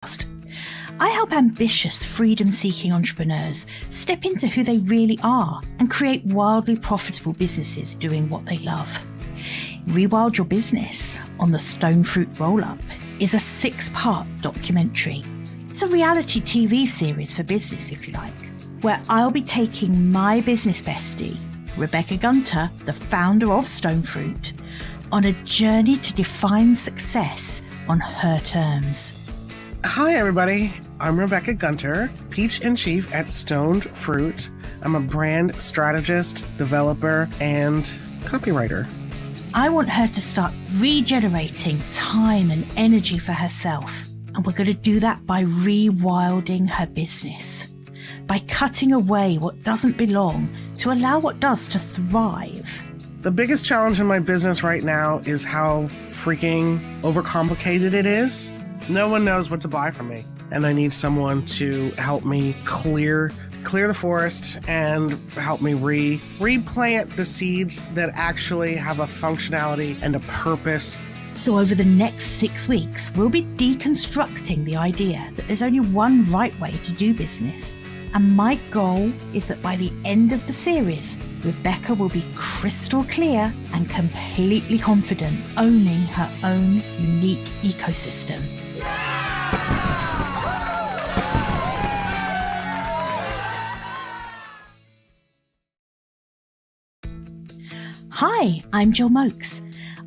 I help ambitious, freedom-seeking entrepreneurs step into who they really are and create wildly profitable businesses doing what they love. Rewild Your Business on the Stoned Fruit Roll.Up is a 6-part documentary. It's a reality TV series for business, if you like, where I'll be taking my business bestie, Rebecca Gunter, the founder of Stoned Fruit, on a journey to define success on her terms. Hi, everybody. I'm Rebecca Gunter, Peach-in-Chief at Stoned Fruit. I'm a brand strategist, developer, and copywriter. I want her to start regenerating time and energy for herself. And we're going to do that by rewilding her business, by cutting away what doesn't belong to allow what does to thrive. The biggest challenge in my business right now is how freaking overcomplicated it is. No one knows what to buy from me, and I need someone to help me clear the forest and help me replant the seeds that actually have a functionality and a purpose. So over the next 6 weeks, we'll be deconstructing the idea that there's only one right way to do business. And my goal is that by the end of the series, Rebecca will be crystal clear and completely confident, owning her own unique ecosystem. Hi, I'm Gill Moakes.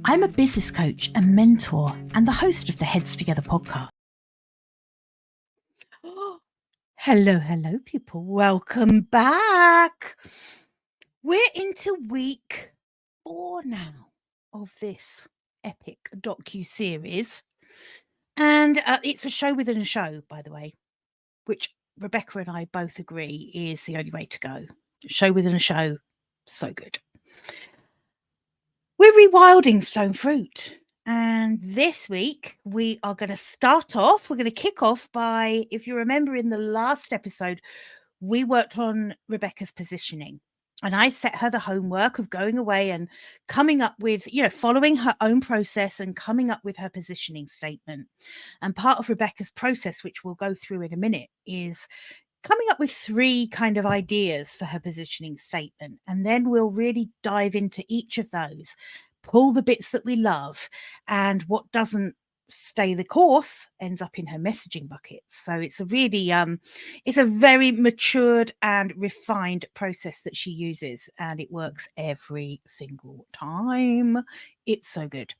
I'm a business coach and mentor and the host of the Heads Together podcast. Hello, people. Welcome back. We're into week 4 now of this epic docu-series. And it's a show within a show, by the way, which Rebecca and I both agree is the only way to go. Show within a show, so good. We're rewilding Stoned Fruit. And this week, we are going to kick off by, if you remember in the last episode, we worked on Rebecca's positioning. And I set her the homework of going away and coming up with, following her own process and coming up with her positioning statement. And part of Rebecca's process, which we'll go through in a minute, is coming up with 3 kind of ideas for her positioning statement. And then we'll really dive into each of those, pull the bits that we love, and what doesn't stay the course ends up in her messaging buckets. So it's a really it's a very matured and refined process that she uses, and it works every single time. It's so good.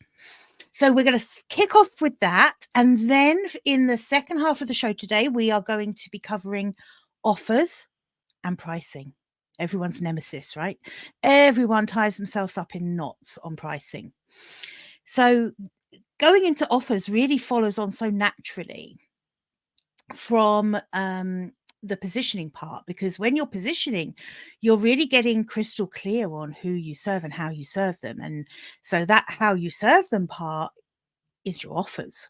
So we're going to kick off with that, and then in the second half of the show today, we are going to be covering offers and pricing. Everyone's nemesis, right? Everyone ties themselves up in knots on pricing. So going into offers really follows on so naturally from the positioning part, because when you're positioning, you're really getting crystal clear on who you serve and how you serve them. And so that how you serve them part is your offers.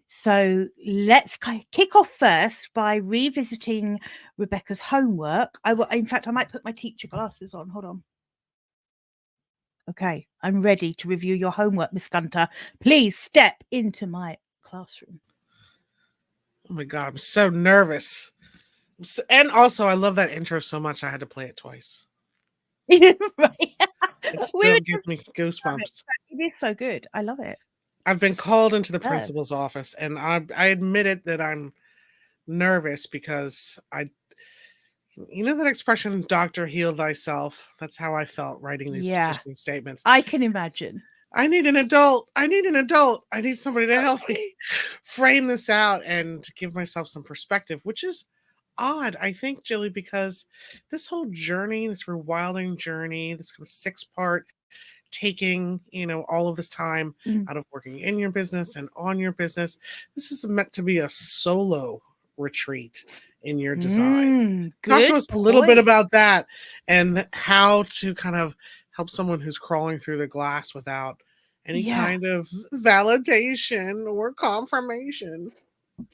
So let's kick off first by revisiting Rebecca's homework. In fact, I might put my teacher glasses on. Hold on. Okay, I'm ready to review your homework, Miss Gunter. Please step into my classroom. Oh my God, I'm so nervous. And also, I love that intro so much, I had to play it twice. Right. It still gives me goosebumps. It is so good. I love it. I've been called into the principal's office, and I admit it that I'm nervous because you know that expression, "Doctor, heal thyself." That's how I felt writing these positioning statements. I can imagine. I need an adult. I need an adult. I need somebody to help me frame this out and give myself some perspective, which is odd, I think, Jilly, because this whole journey, this rewilding journey, this kind of 6-part taking, all of this time out of working in your business and on your business, this is meant to be a solo retreat in your design. Talk to us a little bit about that and how to kind of help someone who's crawling through the glass without any kind of validation or confirmation.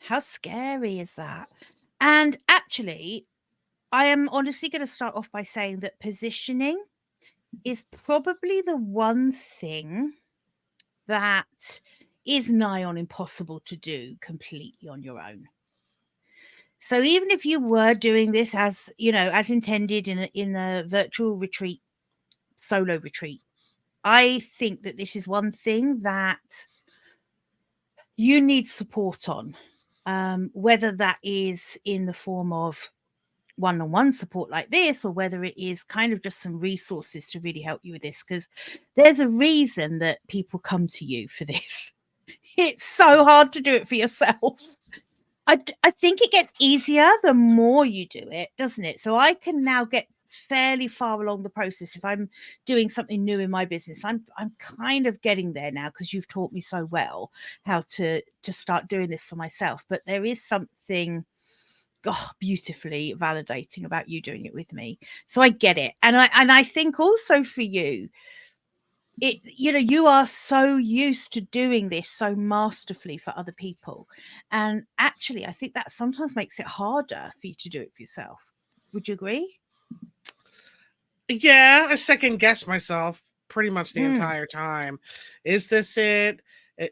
How scary is that? And actually, I am honestly going to start off by saying that positioning is probably the one thing that is nigh on impossible to do completely on your own. So even if you were doing this as, as intended in a virtual retreat, solo retreat, I think that this is one thing that you need support on, whether that is in the form of one-on-one support like this, or whether it is kind of just some resources to really help you with this, because there's a reason that people come to you for this. It's so hard to do it for yourself. I think it gets easier the more you do it, doesn't it? So I can now get fairly far along the process. If I'm doing something new in my business, I'm kind of getting there now, because you've taught me so well how to start doing this for myself. But there is something beautifully validating about you doing it with me. So I get it. And I think also for you, you are so used to doing this so masterfully for other people, and actually I think that sometimes makes it harder for you to do it for yourself. Would you agree? Yeah, I second guess myself pretty much the entire time. Is this it?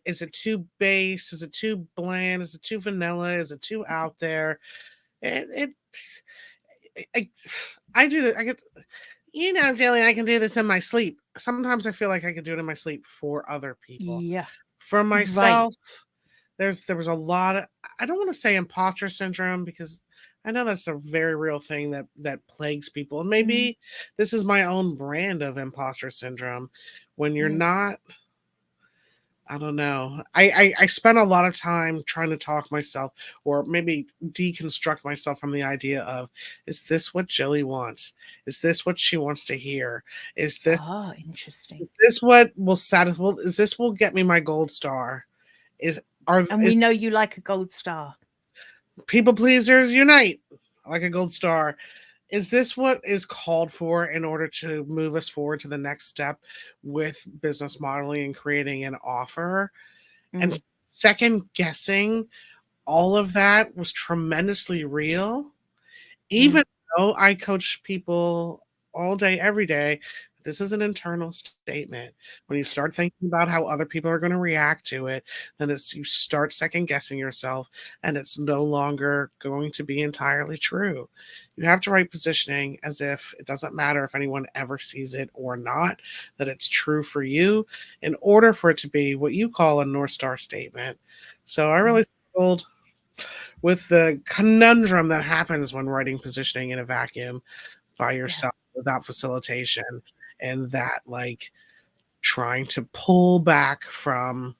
Is it too base? Is it too bland? Is it too vanilla? Is it too out there? It's I do that. I get, Jillian, I can do this in my sleep. Sometimes I feel like I could do it in my sleep for other people. Yeah. For Right. myself, there was a lot of, I don't want to say imposter syndrome, because I know that's a very real thing that plagues people. And maybe this is my own brand of imposter syndrome, when you're not, I don't know. I spent a lot of time trying to talk myself, or maybe deconstruct myself from the idea of, is this what Jilly wants? Is this what she wants to hear? Is Interesting. this what will satisfy? Is this will get me my gold star? And we know you like a gold star. People pleasers unite, like a gold star. Is this what is called for in order to move us forward to the next step with business modeling and creating an offer? And second guessing all of that was tremendously real, even though I coach people all day, every day. This is an internal statement. When you start thinking about how other people are going to react to it, then you start second guessing yourself, and it's no longer going to be entirely true. You have to write positioning as if it doesn't matter if anyone ever sees it or not, that it's true for you, in order for it to be what you call a North Star statement. So I really struggled with the conundrum that happens when writing positioning in a vacuum by yourself, without facilitation, and that, like, trying to pull back from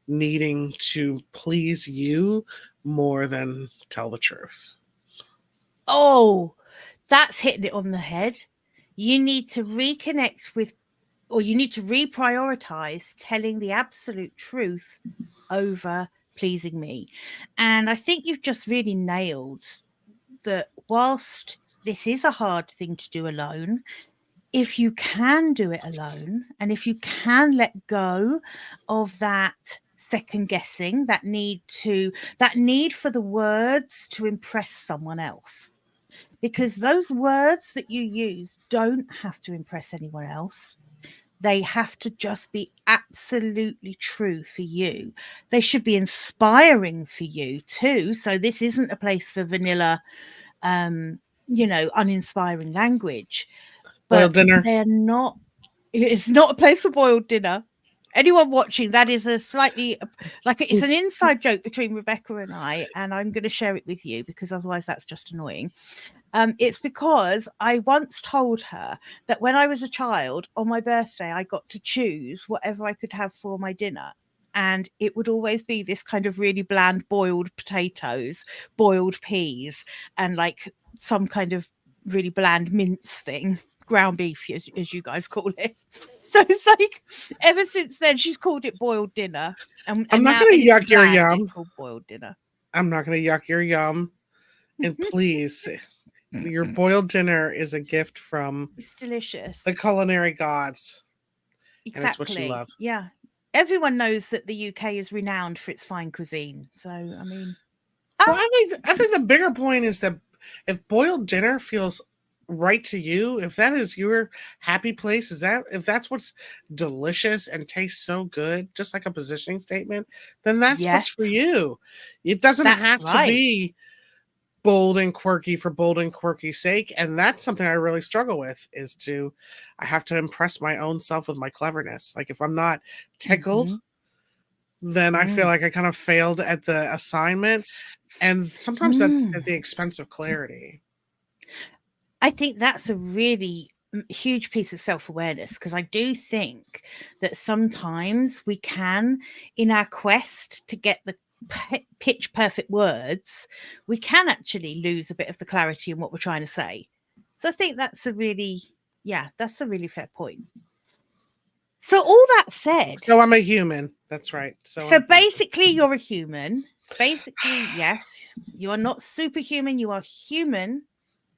needing to please you more than tell the truth. Oh, that's hitting it on the head. You need to reconnect with, or you need to reprioritize telling the absolute truth over pleasing me. And I think you've just really nailed that. Whilst this is a hard thing to do alone, if you can do it alone, and if you can let go of that second guessing, that need for the words to impress someone else, because those words that you use don't have to impress anyone else. They have to just be absolutely true for you. They should be inspiring for you too. So this isn't a place for vanilla, uninspiring language. Boiled dinner. They're not. It's not a place for boiled dinner. Anyone watching, that is a slightly it's an inside joke between Rebecca and I, and I'm going to share it with you because otherwise that's just annoying. It's because I once told her that when I was a child, on my birthday, I got to choose whatever I could have for my dinner. And it would always be this kind of really bland boiled potatoes, boiled peas, and like some kind of really bland mince thing, ground beef, as you guys call it. So it's like, ever since then, she's called it boiled dinner. And I'm not now going to yuck your bland, yum. it's called boiled dinner. I'm not going to yuck your yum. And please, your boiled dinner is a gift from It's delicious. the culinary gods. Exactly. And it's what you love. Yeah. Everyone knows that the UK is renowned for its fine cuisine. So, I mean. Well, I think the bigger point is that if boiled dinner feels right to you, if that is your happy place, if that's what's delicious and tastes so good, just like a positioning statement, then that's what's Yes, for you. It doesn't that's have to right. be bold and quirky for bold and quirky sake. And that's something I really struggle with, I have to impress my own self with my cleverness. Like if I'm not tickled, Mhm. then I feel Mm. like I kind of failed at the assignment. And sometimes that's at Mm. the expense of clarity. I think that's a really huge piece of self-awareness, because I do think that sometimes we can, in our quest to get the pitch perfect words, we can actually lose a bit of the clarity in what we're trying to say. So I think that's a really, yeah, that's a really fair point. So all that said, So I'm a human. That's right. So so I'm human. basically you're a human. Basically, yes, you are not superhuman, you are human.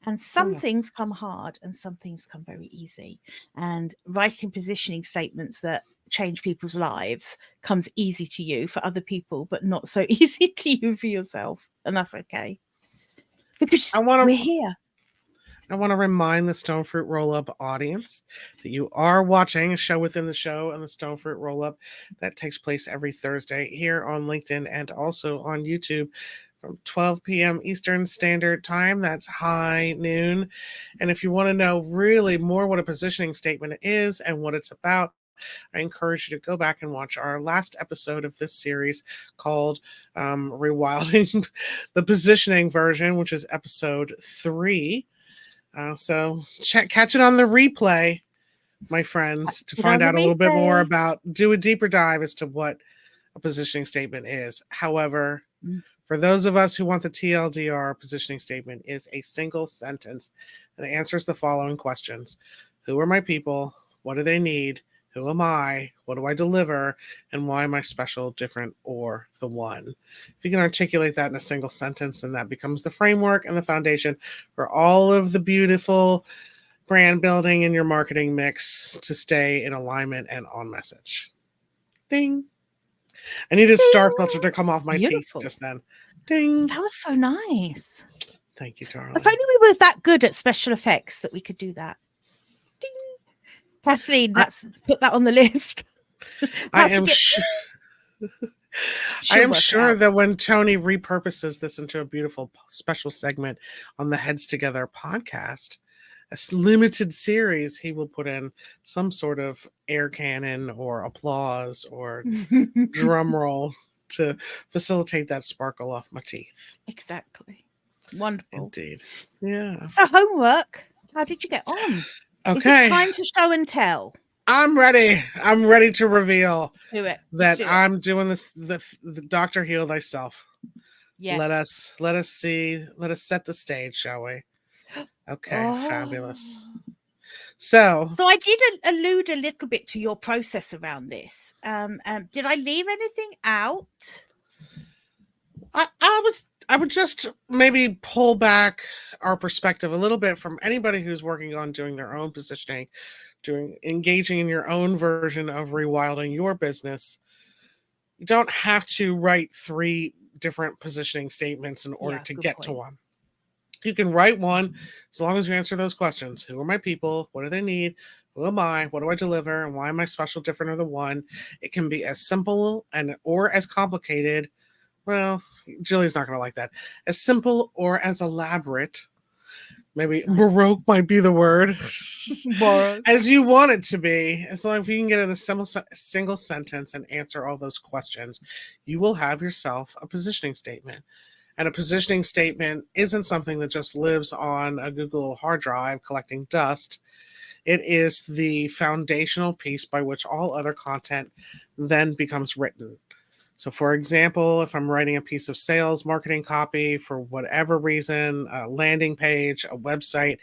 And some Yeah. things come hard and some things come very easy. And writing positioning statements that change people's lives comes easy to you for other people, but not so easy to you for yourself. And that's okay, I because want we're to here. I want to remind the Stone Fruit Roll-Up audience that you are watching a show within the show and the Stone Fruit Roll-Up that takes place every Thursday here on LinkedIn and also on YouTube from 12 p.m. Eastern Standard Time. That's high noon. And if you want to know really more what a positioning statement is and what it's about, I encourage you to go back and watch our last episode of this series called Rewilding the Positioning version, which is episode 3. So catch it on the replay, my friends, to Get on find the out a little bit more replay. about, do a deeper dive as to what a positioning statement is. However, Mm. for those of us who want the TLDR, positioning statement is a single sentence that answers the following questions. Who are my people? What do they need? Who am I? What do I deliver? And why am I special, different, or the one? If you can articulate that in a single sentence, then that becomes the framework and the foundation for all of the beautiful brand building in your marketing mix to stay in alignment and on message. Ding. I needed a star filter to Ding. come off my teeth Beautiful. just then. Ding. That was so nice. Thank you, If darling. only we were that good at special effects that we could do that. Ding. Kathleen, I, that's put that on the list. I How to am get I she'll am work it sure out. that when Tony repurposes this into a beautiful special segment on the Heads Together podcast, a limited series, he will put in some sort of air cannon or applause or drum roll to facilitate that sparkle off my teeth. Exactly. Wonderful. Indeed. Yeah. So homework, how did you get on? Is it Okay. time to show and tell? I'm ready. I'm ready to reveal Do it. Let's that do it. I'm doing this the Doctor Heal Thyself. Let Yes. us set the stage, shall we? Okay, Oh. fabulous. So So I did allude a little bit to your process around this. Did I leave anything out? I would just maybe pull back our perspective a little bit from anybody who's working on doing their own positioning, doing engaging in your own version of rewilding your business. You don't have to write 3 different positioning statements in order Yeah, to good get to point. one. You can write one as long as you answer those questions. Who are my people? What do they need? Who am I? What do I deliver? And why am I special, different, or the one? It can be as simple and or as complicated. Well, Jilly's not going to like that. As simple or as elaborate. Maybe Nice. baroque might be the word. Baroque. As you want it to be. As long as you can get in a single sentence and answer all those questions, you will have yourself a positioning statement. And a positioning statement isn't something that just lives on a Google hard drive collecting dust. It is the foundational piece by which all other content then becomes written. So, for example, if I'm writing a piece of sales marketing copy for whatever reason, a landing page, a website,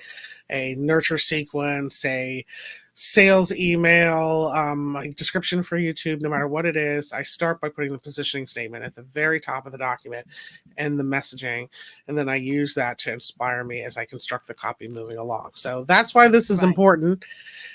a nurture sequence, a sales email, a description for YouTube, no matter what it is, I start by putting the positioning statement at the very top of the document and the messaging. And then I use that to inspire me as I construct the copy moving along. So that's why this is Right. important.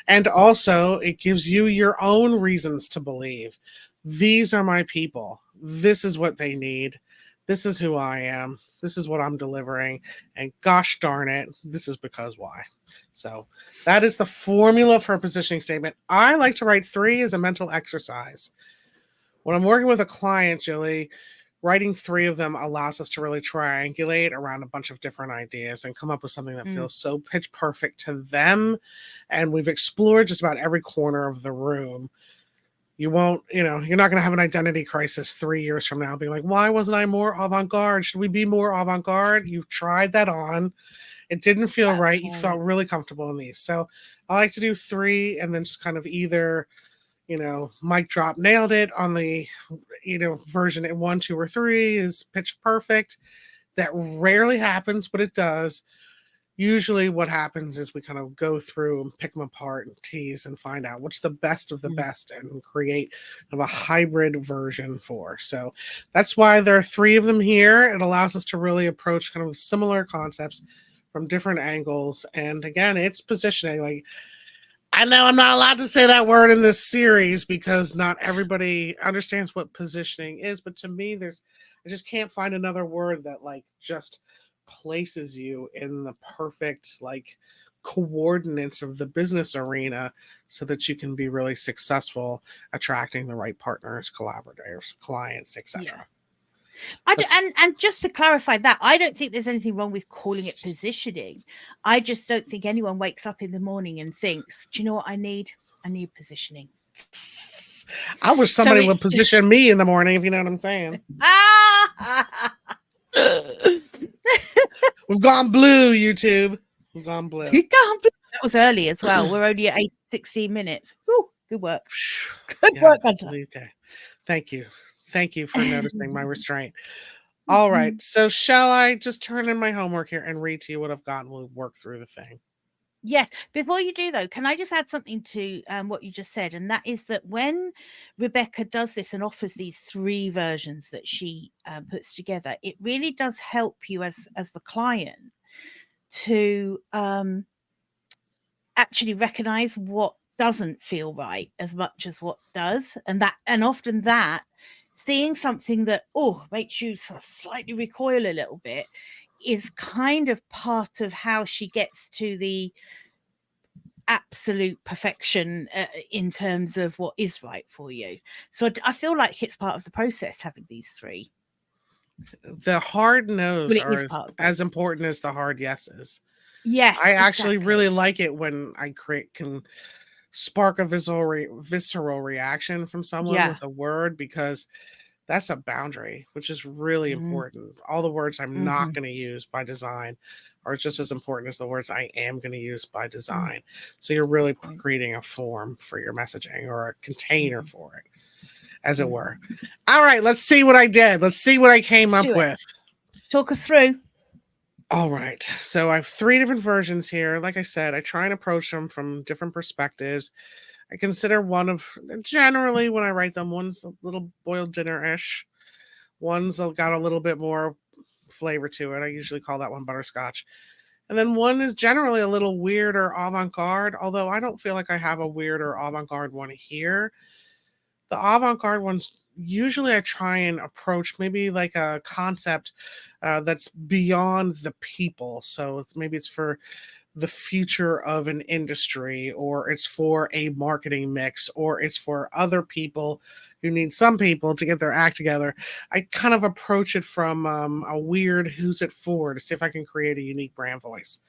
And also, it gives you your own reasons to believe. These are my people. This is what they need. This is who I am. This is what I'm delivering. And gosh darn it, this is because why. So that is the formula for a positioning statement. I like to write 3 as a mental exercise. When I'm working with a client, Julie, writing 3 of them allows us to really triangulate around a bunch of different ideas and come up with something that feels so pitch perfect to them. And we've explored just about every corner of the room. You won't, you're not going to have an identity crisis 3 years from now being like, why wasn't I more avant-garde? Should we be more avant-garde? You've tried that on. It didn't feel right. You felt really comfortable in these. So I like to do 3 and then just kind of either, mic drop, nailed it on the, version at 1, 2, or 3 is pitch perfect. That rarely happens, but it does. Usually what happens is we kind of go through and pick them apart and tease and find out what's the best of the best and create kind of a hybrid version for. So that's why there are 3 of them here. It allows us to really approach kind of similar concepts from different angles. And again, it's positioning. Like, I know I'm not allowed to say that word in this series because not everybody understands what positioning is, but to me, I just can't find another word that like just places you in the perfect like coordinates of the business arena so that you can be really successful attracting the right partners, collaborators, clients, etc. And just to clarify that, I don't think there's anything wrong with calling it positioning. I just don't think anyone wakes up in the morning and thinks, do you know what I need? I need positioning. I wish somebody would position me in the morning, if you know what I'm saying. We've gone blue, YouTube. We've gone blue. That was early as well. We're only at 16 minutes. Woo, good work. Good work, Hunter. Okay. Thank you. Thank you for noticing my restraint. All right. So shall I just turn in my homework here and read to you what I've got and we'll work through the thing? Yes. Before you do, though, can I just add something to what you just said? And that is that when Rebecca does this and offers these 3 versions that she puts together, it really does help you as the client to actually recognize what doesn't feel right as much as what does. And often that seeing something that makes you slightly recoil a little bit is kind of part of how she gets to the absolute perfection in terms of what is right for you. So I feel like it's part of the process having these 3. The hard no's are as important as the hard yeses. Yes, I actually really like it when I can spark a visceral reaction from someone with a word, because that's a boundary, which is really important. All the words I'm not going to use by design are just as important as the words I am going to use by design. So you're really creating a form for your messaging, or a container for it, as it were. All right, let's see what I did. Let's see what I came up with. Talk us through. All right. So I have 3 different versions here. Like I said, I try and approach them from different perspectives. I consider generally when I write them, one's a little boiled dinner-ish. One's got a little bit more flavor to it. I usually call that one butterscotch. And then one is generally a little weird or avant-garde, although I don't feel like I have a weird or avant-garde one here. The avant-garde ones, usually I try and approach maybe like a concept that's beyond the people. So maybe it's for the future of an industry, or it's for a marketing mix, or it's for other people who need some people to get their act together. I kind of approach it from a weird who's it for, to see if I can create a unique brand voice.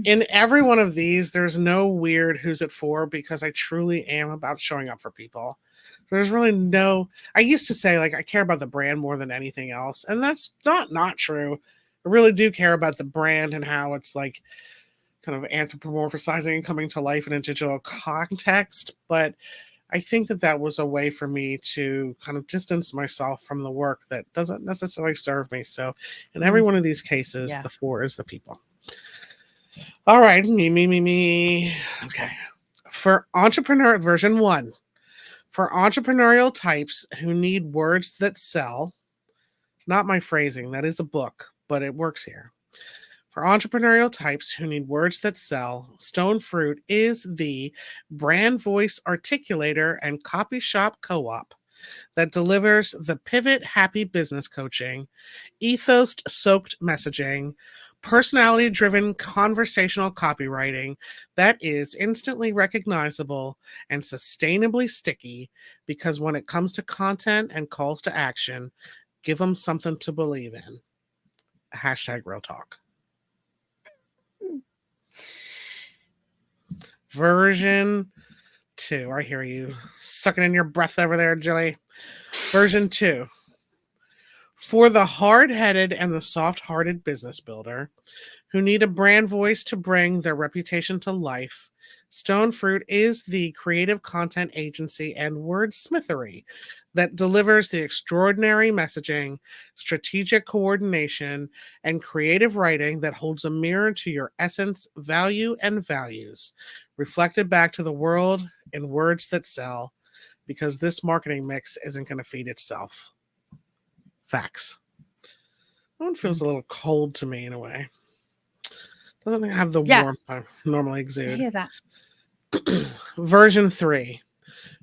In every one of these, there's no weird who's it for, because I truly am about showing up for people. There's really I used to say like I care about the brand more than anything else, and that's not true. I really do care about the brand and how it's like kind of anthropomorphizing and coming to life in a digital context. But I think that was a way for me to kind of distance myself from the work that doesn't necessarily serve me. So in every one of these cases, the 4 is the people. All right. Me. Okay. For entrepreneur version 1, for entrepreneurial types who need words that sell, not my phrasing, that is a book, but it works here. For entrepreneurial types who need words that sell, Stoned Fruit is the brand voice articulator and copy shop co-op that delivers the pivot happy business coaching, ethos soaked messaging, Personality-driven conversational copywriting that is instantly recognizable and sustainably sticky, because when it comes to content and calls to action, give them something to believe in. Hashtag real talk. Version 2. I hear you sucking in your breath over there, Jilly. Version 2. For the hard-headed and the soft-hearted business builder who need a brand voice to bring their reputation to life, Stoned Fruit is the creative content agency and wordsmithery that delivers the extraordinary messaging, strategic coordination, and creative writing that holds a mirror to your essence, value, and values, reflected back to the world in words that sell, because this marketing mix isn't going to feed itself. Facts. That one feels a little cold to me in a way. Doesn't have the warmth I normally exude. I hear that. Version 3.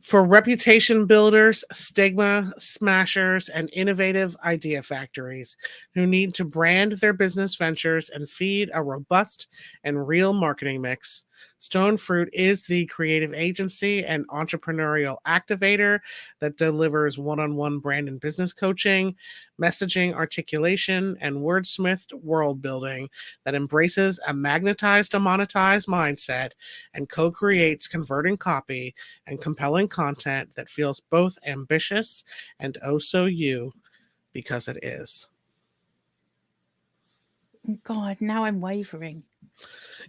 For reputation builders, stigma smashers, and innovative idea factories who need to brand their business ventures and feed a robust and real marketing mix, Stoned Fruit is the creative agency and entrepreneurial activator that delivers one-on-one brand and business coaching, messaging articulation, and wordsmithed world building that embraces a magnetized to monetize mindset and co-creates converting copy and compelling content that feels both ambitious and oh so you, because it is. God, now I'm wavering.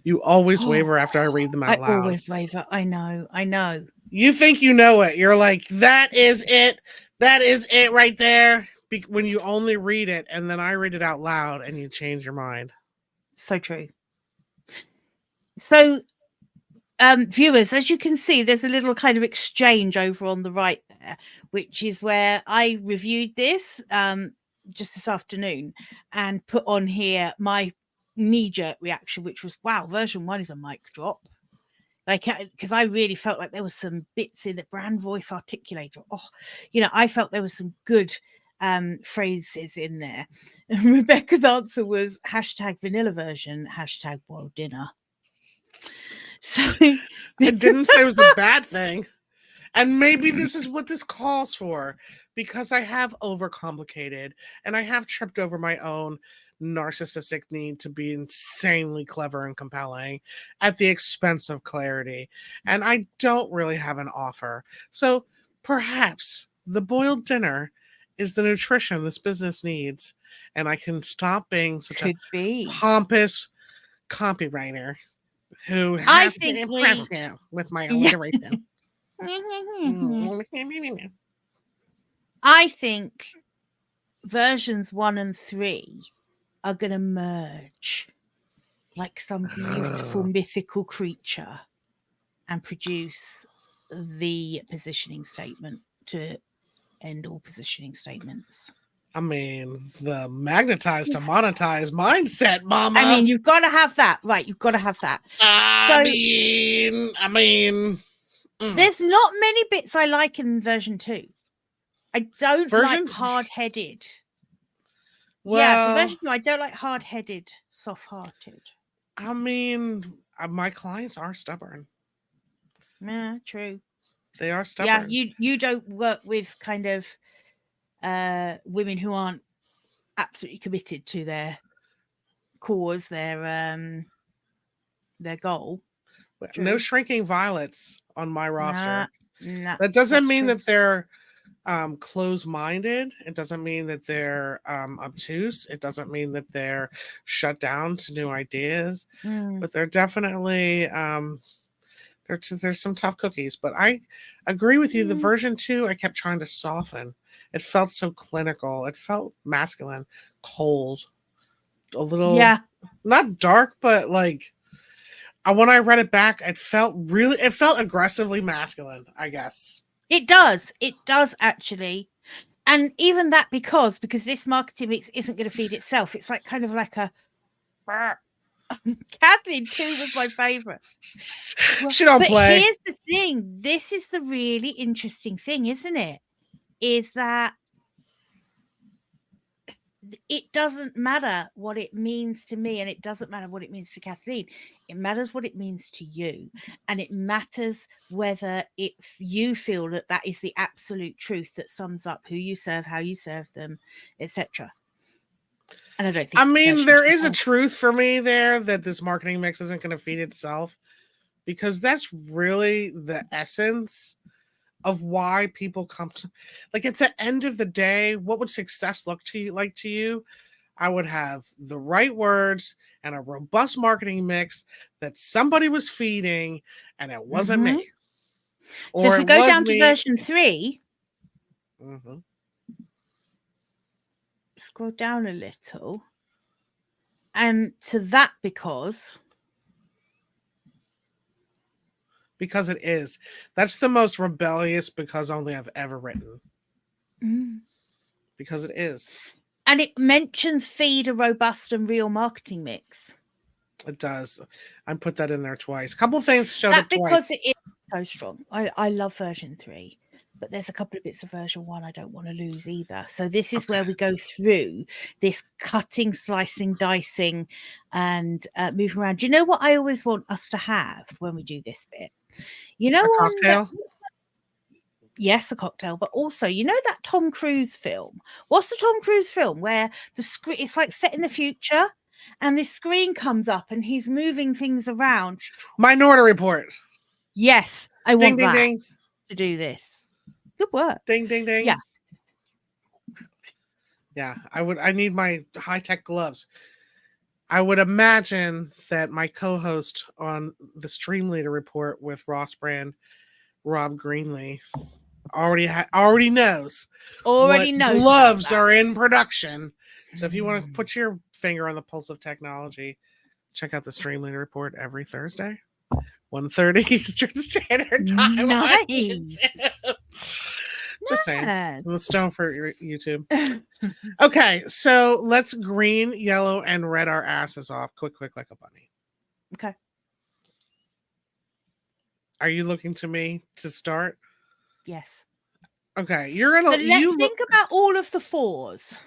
You always waver after I read them out loud. I always waver. I know. You think you know it. You're like, that is it. That is it right there. When you only read it and then I read it out loud and you change your mind. So true. So, viewers, as you can see, there's a little kind of exchange over on the right there, which is where I reviewed this just this afternoon and put on here my knee-jerk reaction, which was, wow, version 1 is a mic drop. Like, because I really felt like there was some bits in the brand voice articulator. I felt there was some good phrases in there. And Rebecca's answer was hashtag vanilla version, hashtag boiled dinner. So I didn't say it was a bad thing. And maybe this is what this calls for, because I have overcomplicated and I have tripped over my own narcissistic need to be insanely clever and compelling at the expense of clarity. And I don't really have an offer. So perhaps the boiled dinner is the nutrition this business needs. And I can stop being such a pompous copywriter who has to impress you with my alliteration. I think versions 1 and 3 are going to merge like some beautiful mythical creature and produce the positioning statement to end all positioning statements. I mean, the magnetized to monetize mindset, mama. I mean, you've got to have that. Right, you've got to have that. I mean... There's not many bits I like in version 2. I don't like hard-headed. Well, so version 2, I don't like hard-headed, soft-hearted. I mean, my clients are stubborn. Yeah, true. They are stubborn. Yeah, you don't work with kind of women who aren't absolutely committed to their cause, their goal. True. No shrinking violets on my roster. Nah, that doesn't mean that they're closed-minded. It doesn't mean that they're obtuse. It doesn't mean that they're shut down to new ideas. But they're definitely there's some tough cookies. But I agree with you. The version 2, I kept trying to soften. It felt so clinical. It felt masculine, cold, a little not dark, but like when I read it back, it felt aggressively masculine, I guess. It does actually. And even that because this marketing mix isn't going to feed itself. It's like kind of like a Kathleen 2 was my favorite. She don't play. Here's the thing. This is the really interesting thing, isn't it? Is that it doesn't matter what it means to me, and it doesn't matter what it means to Kathleen. It matters what it means to you, and it matters whether you feel that that is the absolute truth that sums up who you serve, how you serve them, etc. And I don't think. I mean, there is a truth for me there that this marketing mix isn't going to feed itself, because that's really the essence of why people come to, like, at the end of the day, what would success look to you like to you? I would have the right words and a robust marketing mix that somebody was feeding, and it wasn't me. Or so if we go down to version 3, scroll down a little, and to that because it is. That's the most rebellious because only I've ever written. Because it is. And it mentions feed a robust and real marketing mix. It does. I put that in there twice. A couple things showed up twice. Because it is so strong. I love version 3, but there's a couple of bits of version 1 I don't want to lose either. So this is where we go through this cutting, slicing, dicing, and moving around. Do you know what I always want us to have when we do this bit? You know, a cocktail? Yes, a cocktail, but also, you know, that Tom Cruise film. What's the Tom Cruise film where the screen, it's like set in the future, and this screen comes up and he's moving things around? Minority Report. Yes, I want that to do this. Good work. Ding, ding, ding. Yeah. Yeah, I need my high-tech gloves. I would imagine that my co-host on the Stream Leader Report with Ross Brand, Rob Greenlee, already knows what gloves are in production. So if you want to put your finger on the pulse of technology, check out the Stream Leader Report every Thursday, 1:30 Eastern Standard Time. Nice. Just saying. The Stone Fruit YouTube. Okay, so let's green, yellow, and red our asses off. Quick like a bunny. Okay. Are you looking to me to start? Yes. Okay, you're gonna. So let's think about all of the 4s,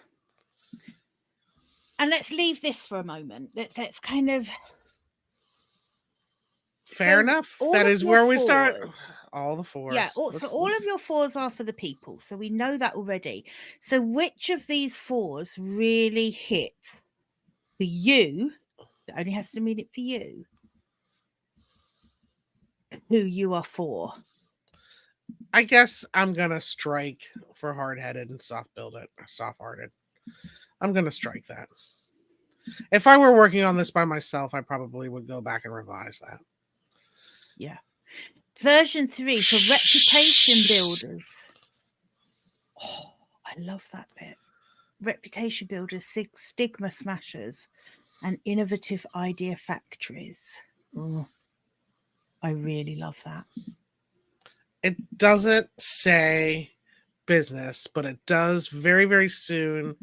and let's leave this for a moment. Let's kind of. Fair enough. That is where we start. All the 4s. Yeah. So all of your 4s are for the people. So we know that already. So which of these 4s really hits for you? It only has to mean it for you. Who you are for. I guess I'm gonna strike for hard-headed and soft-hearted. I'm gonna strike that. If I were working on this by myself, I probably would go back and revise that. Yeah. Version 3 for reputation builders. Oh, I love that bit. Reputation builders, stigma smashers, and innovative idea factories. Oh, I really love that. It doesn't say business, but it does very, very soon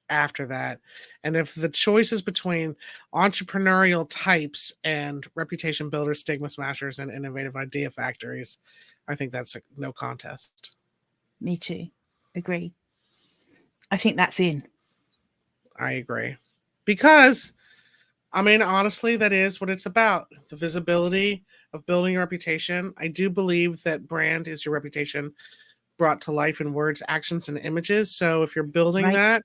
after that. And if the choice is between entrepreneurial types and reputation builders, stigma smashers, and innovative idea factories, I think that's no contest. Me too. Agree. I think that's in. I agree. Because, I mean, honestly, that is what it's about. The visibility of building a reputation. I do believe that brand is your reputation brought to life in words, actions, and images. So if you're building that,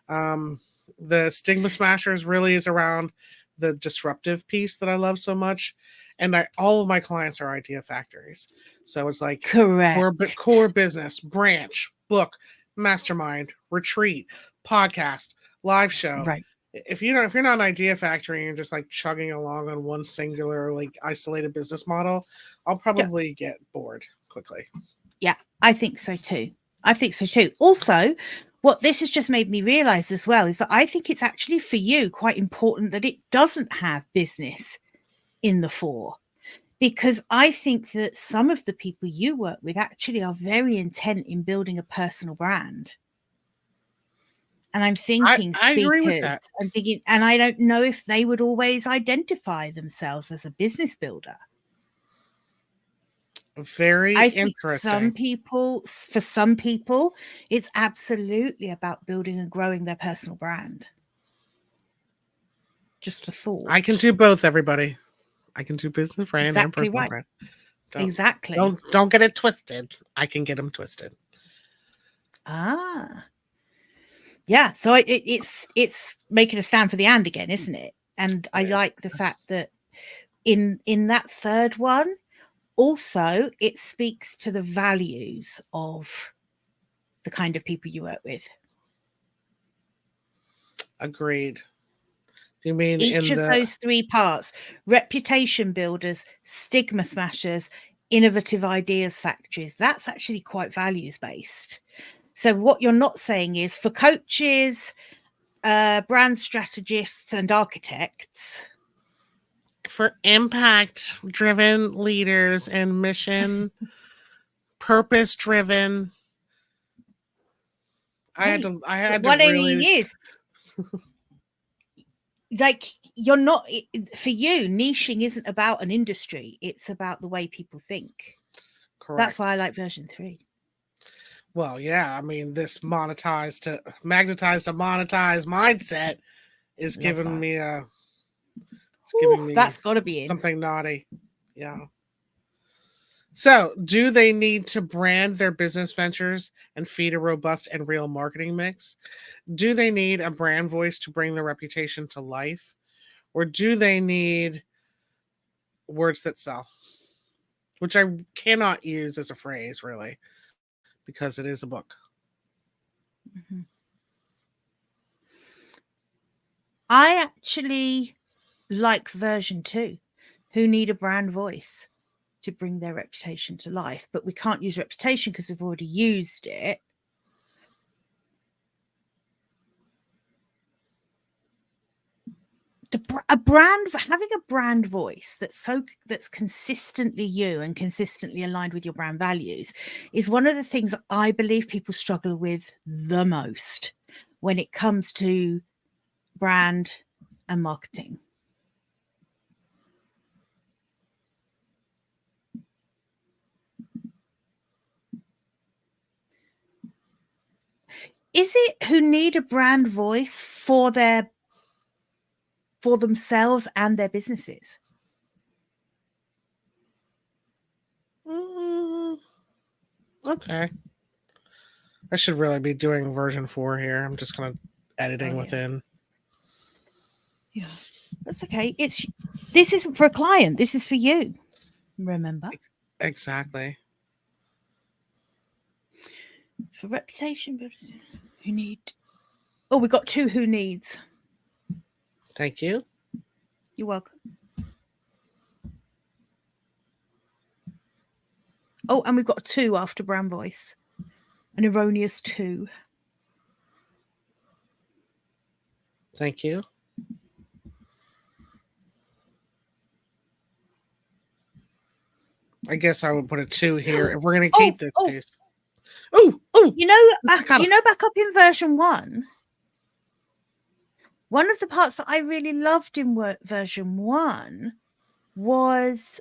the stigma smashers really is around the disruptive piece that I love so much. And all of my clients are idea factories. So it's like core business, branch, book, mastermind, retreat, podcast, live show. Right. If you're not an idea factory and you're just like chugging along on one singular, like isolated business model, I'll probably get bored quickly. Yeah, I think so too. Also, what this has just made me realize as well is that I think it's actually for you quite important that it doesn't have business in the 4, because I think that some of the people you work with actually are very intent in building a personal brand. And I'm thinking I agree with that. I'm thinking, and I don't know if they would always identify themselves as a business builder. Very I think for interesting. some people, it's absolutely about building and growing their personal brand. Just a thought. I can do both, everybody. I can do business brand and Exactly personal right. brand. Exactly. Don't get it twisted. I can get them twisted. Ah. Yeah. So it's making a stand for the and again, isn't it? And I like the fact that in that third one, also it speaks to the values of the kind of people you work with. Agreed. You mean Each in of the those three parts: reputation builders, stigma smashers, innovative ideas factories. That's actually quite values based. So what you're not saying is for coaches, brand strategists and architects, for impact driven leaders and mission purpose driven. I had to what I mean really is, like, you're not, for you, niching isn't about an industry, it's about the way people think. correct. That's why I like version 3. Well, yeah, I mean, this magnetized to monetize mindset is giving me That's got to be in. something naughty. Yeah. So, do they need to brand their business ventures and feed a robust and real marketing mix? Do they need a brand voice to bring their reputation to life? Or do they need words that sell? Which I cannot use as a phrase, really, because it is a book. Mm-hmm. I actually like version 2, who need a brand voice to bring their reputation to life. But we can't use reputation because we've already used it. Having a brand voice that's consistently you and consistently aligned with your brand values is one of the things that I believe people struggle with the most when it comes to brand and marketing. Is it who need a brand voice for themselves and their businesses? Okay. I should really be doing version 4 here. I'm just kind of editing within. Yeah, that's okay. This isn't for a client. This is for you. Remember? Exactly. For reputation builders who need. Oh, we got 2 who needs. Thank you. You're welcome. Oh, and we've got a 2 after brand voice. An erroneous 2. Thank you. I guess I would put a 2 here if we're going to keep this piece. Oh, you know, back up in version 1. One of the parts that I really loved in version 1 was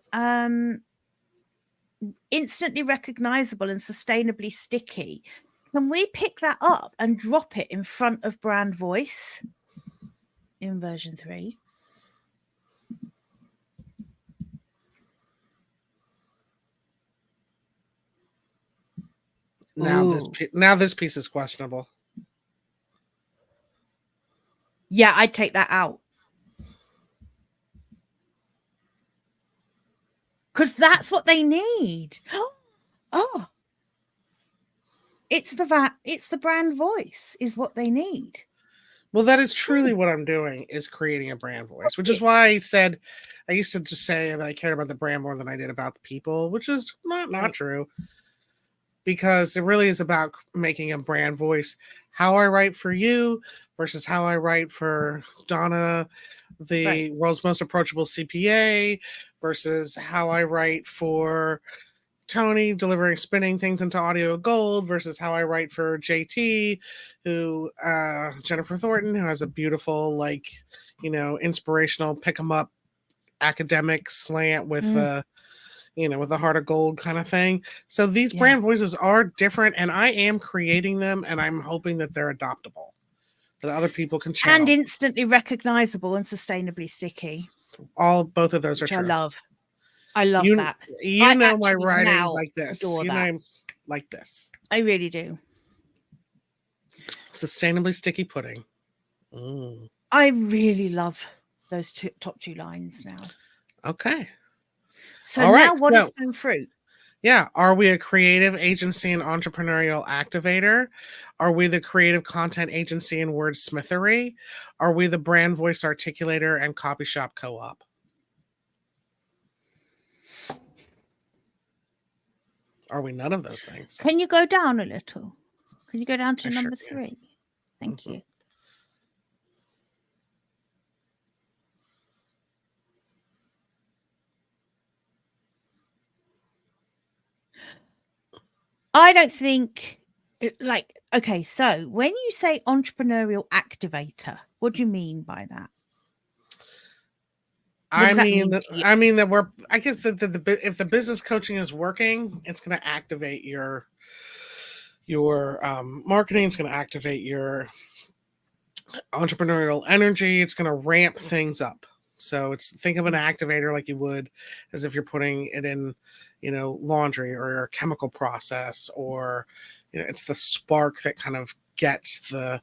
instantly recognizable and sustainably sticky. Can we pick that up and drop it in front of brand voice in version 3? Now this piece is questionable. Yeah, I'd take that out. Because that's what they need. Oh, it's the brand voice is what they need. Well, that is truly what I'm doing, is creating a brand voice, which is why I said I used to just say that I cared about the brand more than I did about the people, which is not true. Because it really is about making a brand voice. How I write for you versus how I write for Donna, the world's most approachable CPA, versus how I write for Tony, delivering spinning things into audio gold, versus how I write for JT, who Jennifer Thornton, who has a beautiful, like, inspirational pick 'em up academic slant with with the heart of gold kind of thing. So these Yeah. brand voices are different, and I am creating them, and I'm hoping that they're adoptable, that other people can channel. And instantly recognizable and sustainably sticky. Both of those are Which I true. love. I love You that. you I know my actually writing now like this. adore that. I'm like this. I really do. Sustainably sticky pudding. Mm. I really love those top two lines now. Okay. So All right. now what is So, stone fruit? yeah, are we a creative agency and entrepreneurial activator? Are we the creative content agency and wordsmithery? Are we the brand voice articulator and copy shop co-op? Are we none of those things? Can you go down a little? Can you go down to I sure number can. 3? Thank you. I don't think okay, so when you say entrepreneurial activator, what do you mean by that? What does that mean to you? I mean that we're. I guess that if the business coaching is working, it's going to activate your marketing. It's going to activate your entrepreneurial energy. It's going to ramp things up. So think of an activator like you would as if you're putting it in, laundry or a chemical process, or it's the spark that kind of gets the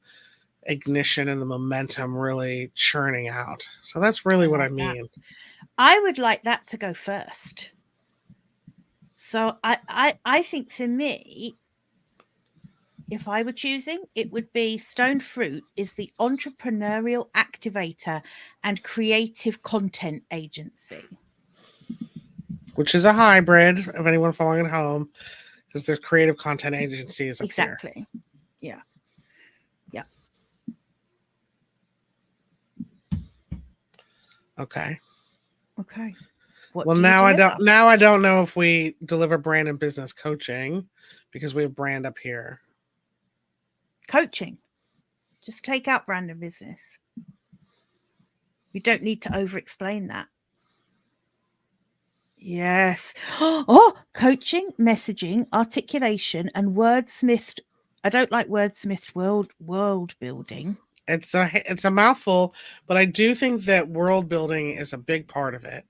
ignition and the momentum really churning out. So that's really what I mean. I would like that to go first. So I think for me, if I were choosing, it would be Stoned Fruit is the entrepreneurial activator and creative content agency. Which is a hybrid of anyone following at home, because there's creative content agencies up here. Exactly. Yeah. Yeah. Okay. Okay. Well, now I don't know if we deliver brand and business coaching because we have brand up here. Coaching. Just take out brand and business. You don't need to over-explain that. Yes. Oh, coaching, messaging, articulation, and wordsmithed. I don't like wordsmithed world building. It's a mouthful, but I do think that world building is a big part of it.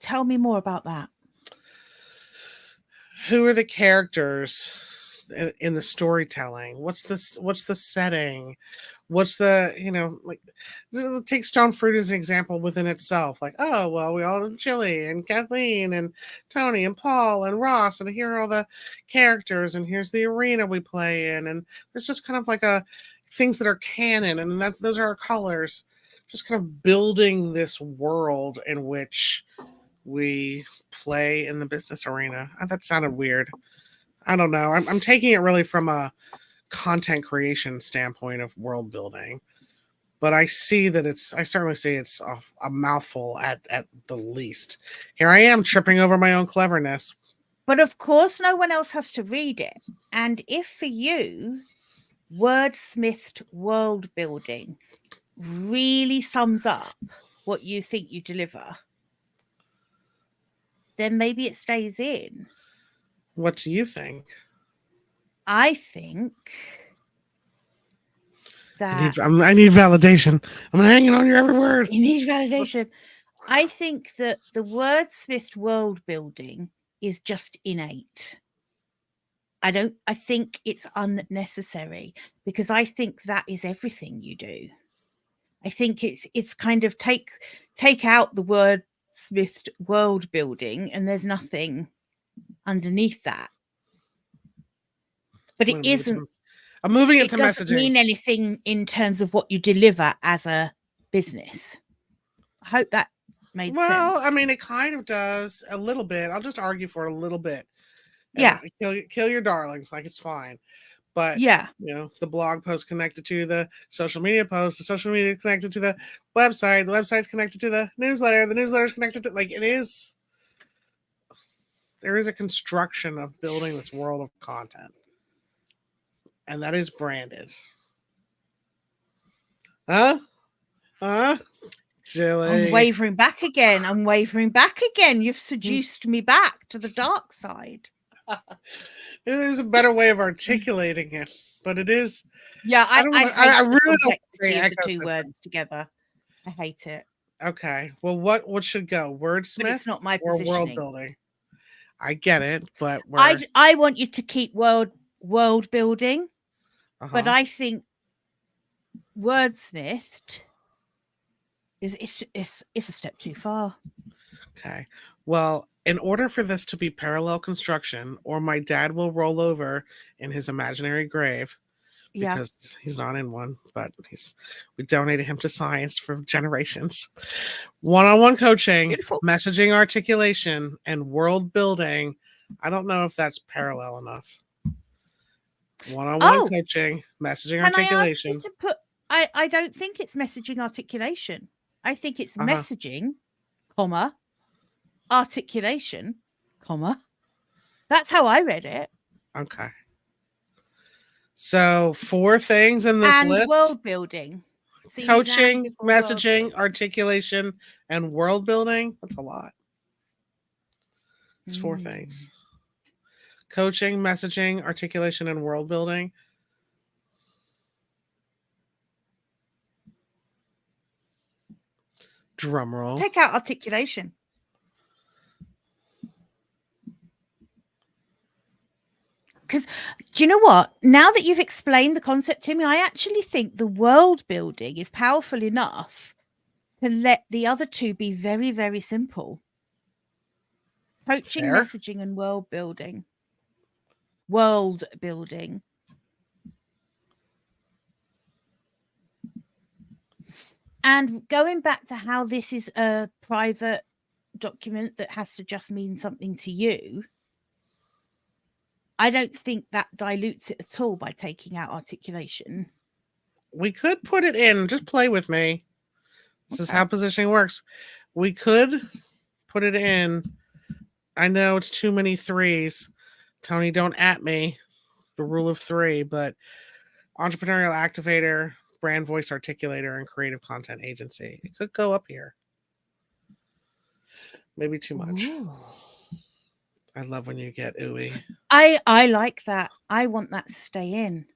Tell me more about that. Who are the characters in the storytelling? What's the setting? What's the, take Stone Fruit as an example within itself. Like, oh, well, we all have Jilly and Kathleen and Tony and Paul and Ross, and here are all the characters, and here's the arena we play in, and there's just kind of like things that are canon, and those are our colors. Just kind of building this world in which we play in the business arena. That sounded weird. I don't know. I'm taking it really from a content creation standpoint of world building, but I certainly see it's a mouthful at the least. Here I am tripping over my own cleverness. But of course, no one else has to read it. And if for you, wordsmithed world building really sums up what you think you deliver, then maybe it stays in. What do you think? I think that I need validation. I'm hanging on your every word. You need validation. I think that the wordsmithed world building is just innate. I think it's unnecessary, because I think that is everything you do. I think it's kind of take out the wordsmithed world building and there's nothing underneath that. But it isn't. I'm moving it to messaging. It doesn't mean anything in terms of what you deliver as a business. I hope that made sense. Well, I mean, it kind of does a little bit. I'll just argue for it a little bit. Yeah. Kill your darlings. Like, it's fine. But, yeah, the blog post connected to the social media post, the social media connected to the website's connected to the newsletter's connected to, like, there is a construction of building this world of content. And that is branded. Huh? Jilly. wavering back again. I'm wavering back again. You've seduced me back to the dark side. There's a better way of articulating it, but it is. Yeah, I don't I want to. hate I the really don't want to say complexity of the two ecosystem. words together. I hate it. Okay. Well, what should go? But Wordsmith it's not my or world positioning. building? I get it, but we're. I want you to keep world building, but I think wordsmithed is it's a step too far. Okay. Well, in order for this to be parallel construction, or my dad will roll over in his imaginary grave Yeah. because he's not in one, but we donated him to science for generations. One-on-one coaching, Beautiful. messaging articulation, and world building. I don't know if that's parallel enough. One-on-one coaching, messaging articulation. I ask you to put I don't think it's messaging articulation. I think it's messaging, comma, articulation, comma. That's how I read it. Okay. So 4 things in this and list. World building. So coaching, messaging, articulation, and world building. That's a lot. It's 4 things. Coaching, messaging, articulation, and world building. Drum roll. Take out articulation. Because do you know what? Now that you've explained the concept to me, I actually think the world building is powerful enough to let the other 2 be very, very simple. Coaching, messaging, and world building. World building. And going back to how this is a private document that has to just mean something to you, I don't think that dilutes it at all by taking out articulation. We could put it in. Just play with me. This is how positioning works. We could put it in. I know it's too many 3s. Tony, don't at me. The rule of 3, but entrepreneurial activator, brand voice articulator, and creative content agency. It could go up here. Maybe too much. Ooh. I love when you get ooey. I like that. I want that to stay in.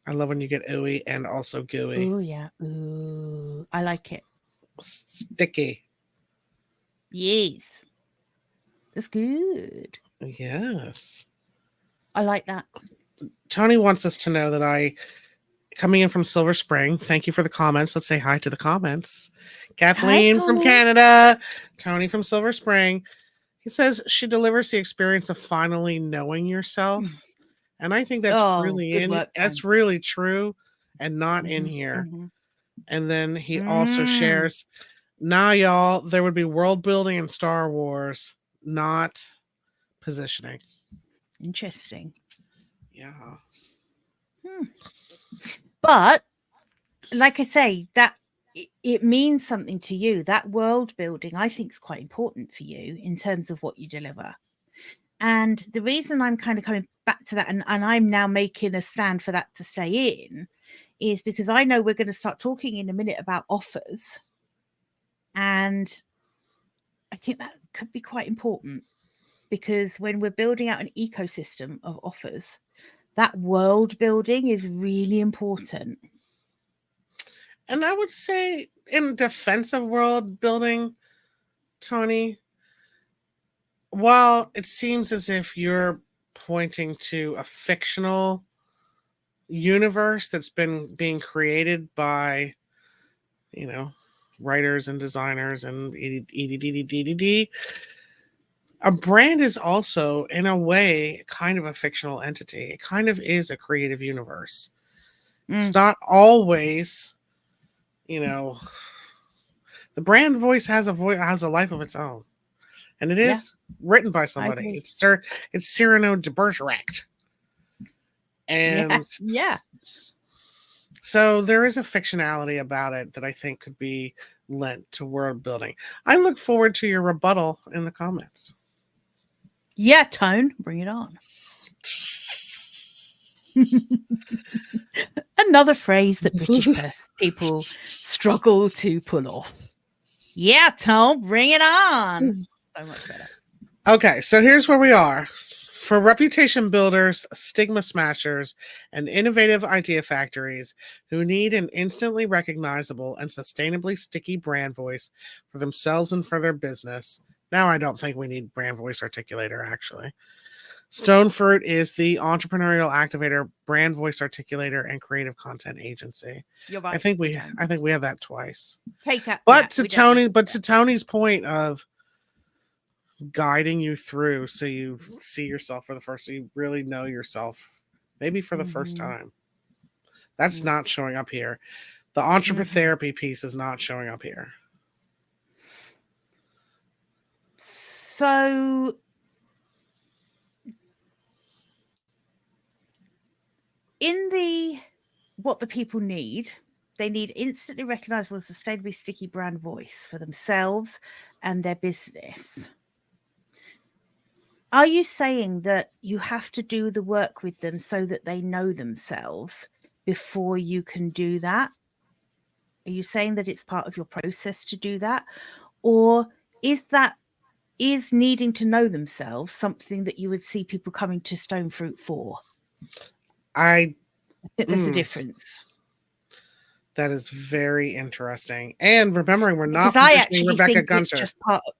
I love when you get ooey and also gooey. Oh yeah. Ooh. I like it. Sticky. Yes. That's good. Yes. I like that. Tony wants us to know that coming in from Silver Spring. Thank you for the comments. Let's say hi to the comments. Kathleen from Canada. Tony from Silver Spring. He says she delivers the experience of finally knowing yourself. And I think that's that's really true and not in here. And then he also shares, now y'all, there would be world building in Star Wars, not positioning. Interesting. Yeah. But like I say, that it means something to you. That world building, I think, is quite important for you in terms of what you deliver. And the reason I'm kind of coming back to that, and I'm now making a stand for that to stay in, is because I know we're going to start talking in a minute about offers. And I think that could be quite important, because when we're building out an ecosystem of offers, that world building is really important. And I would say, in defense of world building, Tony, while it seems as if you're pointing to a fictional universe that's been being created by, writers and designers and a brand is also, in a way, kind of a fictional entity. It kind of is a creative universe. It's not always, the brand voice has a life of its own, and it is written by somebody. It's Cyrano de Bergerac, and so there is a fictionality about it that I think could be lent to world building. I look forward to your rebuttal in the comments. Yeah, Tone, bring it on. Another phrase that British people struggle to pull off. Yeah, Tom, bring it on. So much better. Okay, so here's where we are. For reputation builders, stigma smashers, and innovative idea factories who need an instantly recognizable and sustainably sticky brand voice for themselves and for their business. Now, I don't think we need brand voice articulator, actually. Stoned Fruit is the entrepreneurial activator, brand voice articulator, and creative content agency. You're right. I think we have that twice. Take out. But Yeah, to we don't need to Tony's point of guiding you through so you see yourself for the first, so you really know yourself, maybe for the first time. That's not showing up here. The entrepreneur therapy piece is not showing up here. So in the what the people need, they need instantly recognizable, sustainably sticky brand voice for themselves and their business. Are you saying that you have to do the work with them so that they know themselves before you can do that? Are you saying that it's part of your process to do that? Or is needing to know themselves something that you would see people coming to Stoned Fruit for? I think there's a difference. That is very interesting. And remembering, we're not Because I positioning actually Rebecca think Gunter. it's just part of,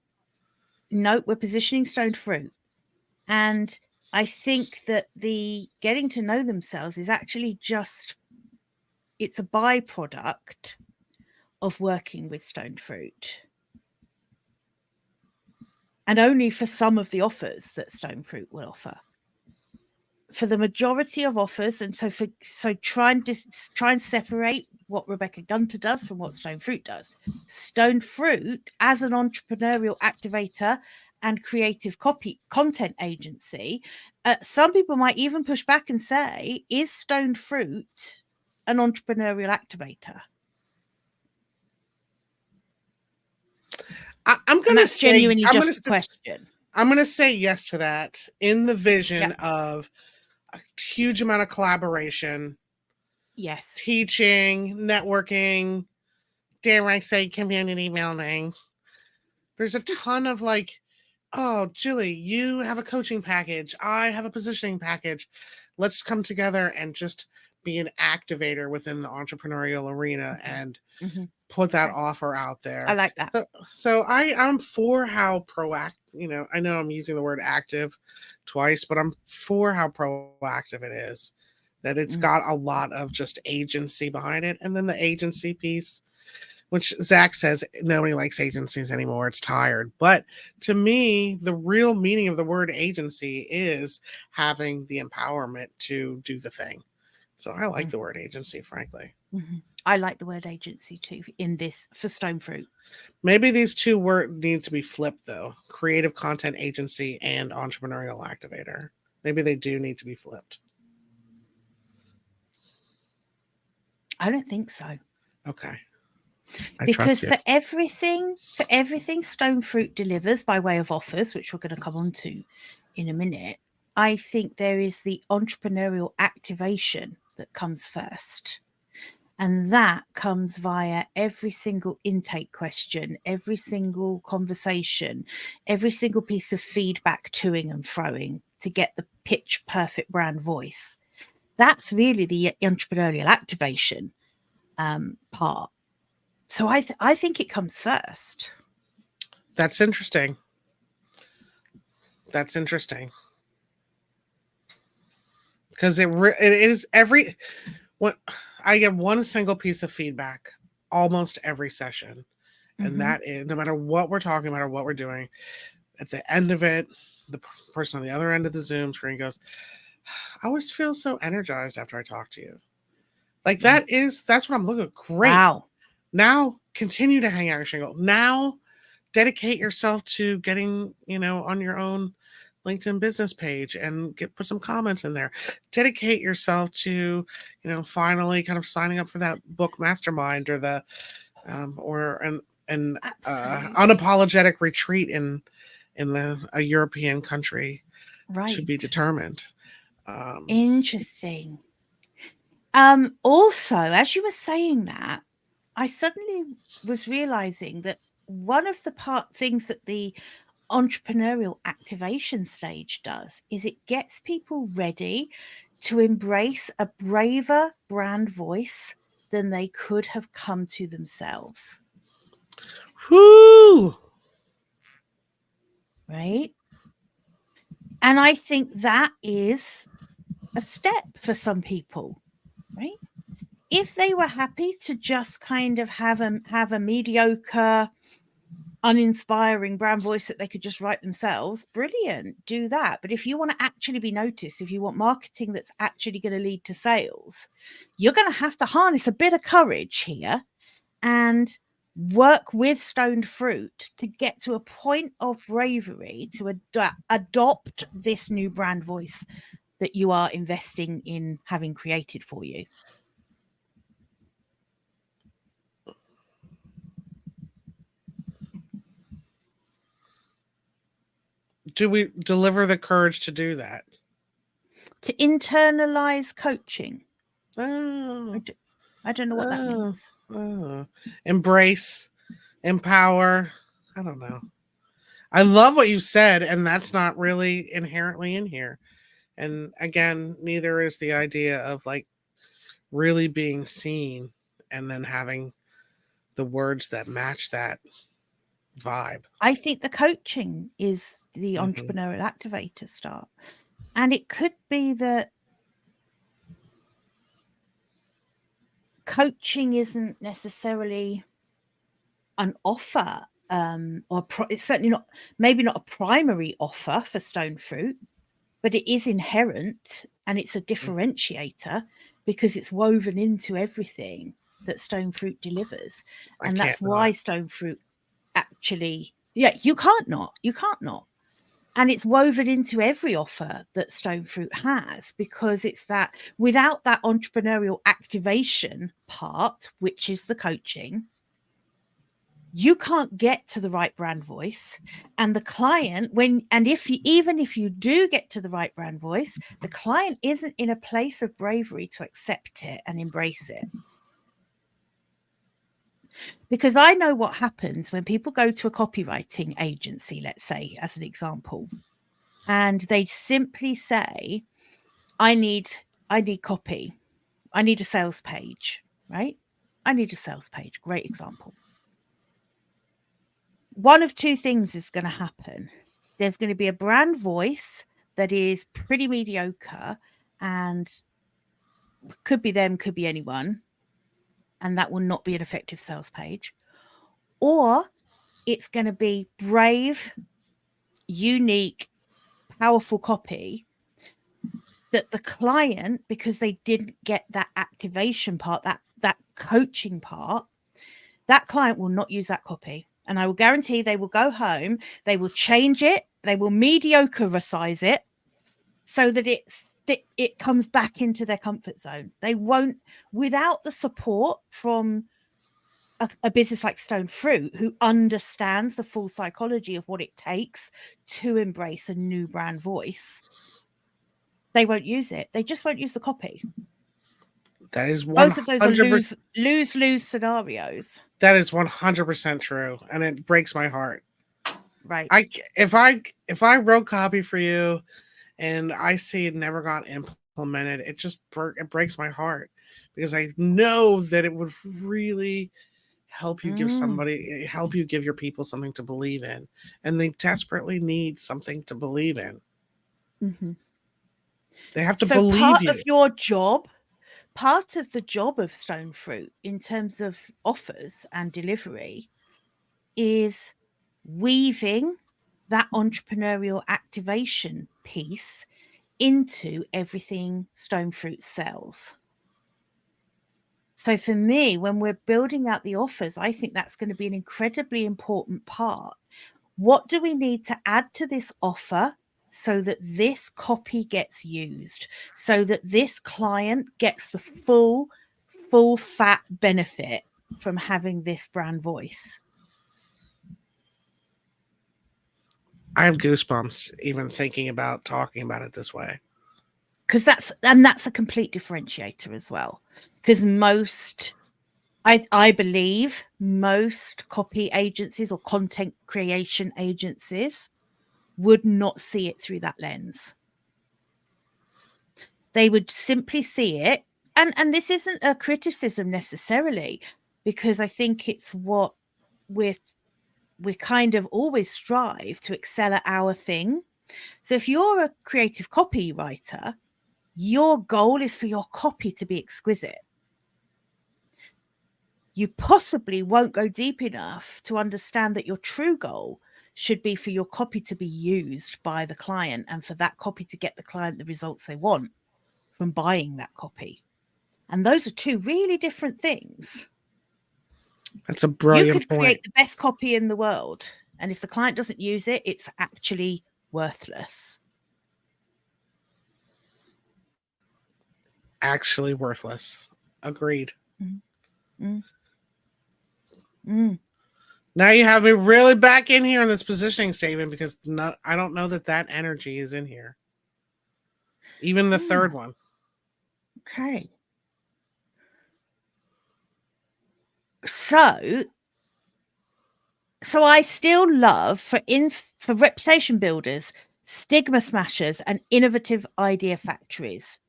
no, we're positioning Stoned Fruit. And I think that the getting to know themselves is actually just, it's a byproduct of working with Stoned Fruit. And only for some of the offers that Stoned Fruit will offer. For the majority of offers, and so try and separate what Rebecca Gunter does from what Stoned Fruit does. Stoned Fruit, as an entrepreneurial activator and creative content agency, some people might even push back and say, is Stoned Fruit an entrepreneurial activator? I'm going to say genuinely just the question. I'm going to say yes to that, in the vision of a huge amount of collaboration. Yes. Teaching, networking, dare I say community building. There's a ton of like, oh, Jilly, you have a coaching package. I have a positioning package. Let's come together and just be an activator within the entrepreneurial arena and put that offer out there. I like that. So I'm for how proactive, I know I'm using the word active twice, but I'm for how proactive it is. That it's got a lot of just agency behind it. And then the agency piece, which Zach says nobody likes agencies anymore. It's tired. But to me, the real meaning of the word agency is having the empowerment to do the thing. So I like the word agency, frankly. I like the word agency too in this for Stoned Fruit. Maybe these two words need to be flipped, though. Creative content agency and entrepreneurial activator. Maybe they do need to be flipped. I don't think so. Okay. Because for everything Stoned Fruit delivers by way of offers, which we're going to come on to in a minute, I think there is the entrepreneurial activation that comes first. And that comes via every single intake question, every single conversation, every single piece of feedback toing and froing to get the pitch perfect brand voice. That's really the entrepreneurial activation part. So I think it comes first. That's interesting. That's interesting. Because it is when I get one single piece of feedback almost every session. And that is, no matter what we're talking about or what we're doing, at the end of it, the person on the other end of the Zoom screen goes, I always feel so energized after I talk to you. Like that's what I'm looking at. Great. Wow. Now continue to hang out your shingle. Now dedicate yourself to getting, on your own LinkedIn business page and put some comments in there. Dedicate yourself to, finally kind of signing up for that book mastermind or the or an unapologetic retreat in a European country, right, to be determined. Interesting. Also, as you were saying that, I suddenly was realizing that one of the things that the entrepreneurial activation stage does is it gets people ready to embrace a braver brand voice than they could have come to themselves. Whoo! Right? And I think that is a step for some people, right? If they were happy to just kind of have a mediocre, uninspiring brand voice that they could just write themselves, brilliant, do that. But if you want to actually be noticed, if you want marketing that's actually going to lead to sales, you're going to have to harness a bit of courage here and work with Stoned Fruit to get to a point of bravery to adopt this new brand voice that you are investing in having created for you. Do we deliver the courage to do that? To internalize coaching. Oh, I don't know what that means. Embrace, empower. I don't know. I love what you said, and that's not really inherently in here. And again, neither is the idea of like really being seen and then having the words that match that vibe. I think the coaching is the entrepreneurial activator start. And it could be that coaching isn't necessarily an offer, it's certainly not, maybe not a primary offer for Stoned Fruit, but it is inherent and it's a differentiator because it's woven into everything that Stoned Fruit delivers. And that's why Stoned Fruit actually, you can't not. And it's woven into every offer that Stoned Fruit has, because it's that without that entrepreneurial activation part, which is the coaching, you can't get to the right brand voice. And the client, even if you do get to the right brand voice, the client isn't in a place of bravery to accept it and embrace it. Because I know what happens when people go to a copywriting agency, let's say, as an example, and they simply say, I need copy. I need a sales page, right? I need a sales page. Great example. One of two things is going to happen. There's going to be a brand voice that is pretty mediocre and could be them, could be anyone, and that will not be an effective sales page. Or it's going to be brave, unique, powerful copy that the client, because they didn't get that activation part, that coaching part, that client will not use that copy. And I will guarantee they will go home, they will change it, they will mediocreize it so that it comes back into their comfort zone. They won't, without the support from a business like Stoned Fruit, who understands the full psychology of what it takes to embrace a new brand voice, they won't use it. They just won't use the copy. That is 100%. Both of those are lose scenarios. That is 100% true, and it breaks my heart. Right. If I wrote copy for you, and I see it never got implemented, it breaks my heart, because I know that it would really help you help you give your people something to believe in, and they desperately need something to believe in. Mm-hmm. They have to believe you. Part of the job of Stoned Fruit in terms of offers and delivery is weaving that entrepreneurial activation piece into everything Stoned Fruit sells. So for me, when we're building out the offers, I think that's going to be an incredibly important part. What do we need to add to this offer so that this copy gets used, so that this client gets the full fat benefit from having this brand voice? I have goosebumps even thinking about talking about it this way. Because that's a complete differentiator as well. Because most I believe most copy agencies or content creation agencies would not see it through that lens. They would simply see it, and this isn't a criticism necessarily, because I think it's what we kind of always strive to excel at our thing. So if you're a creative copywriter, your goal is for your copy to be exquisite. You possibly won't go deep enough to understand that your true goal should be for your copy to be used by the client and for that copy to get the client the results they want from buying that copy. And those are two really different things. That's a brilliant You could point. create the best copy in the world, and if the client doesn't use it, it's actually worthless. Actually worthless. Agreed. Now you have me really back in here in this positioning statement, because I don't know that energy is in here. Even the third one. Okay. So I still love for reputation builders, stigma smashers, and innovative idea factories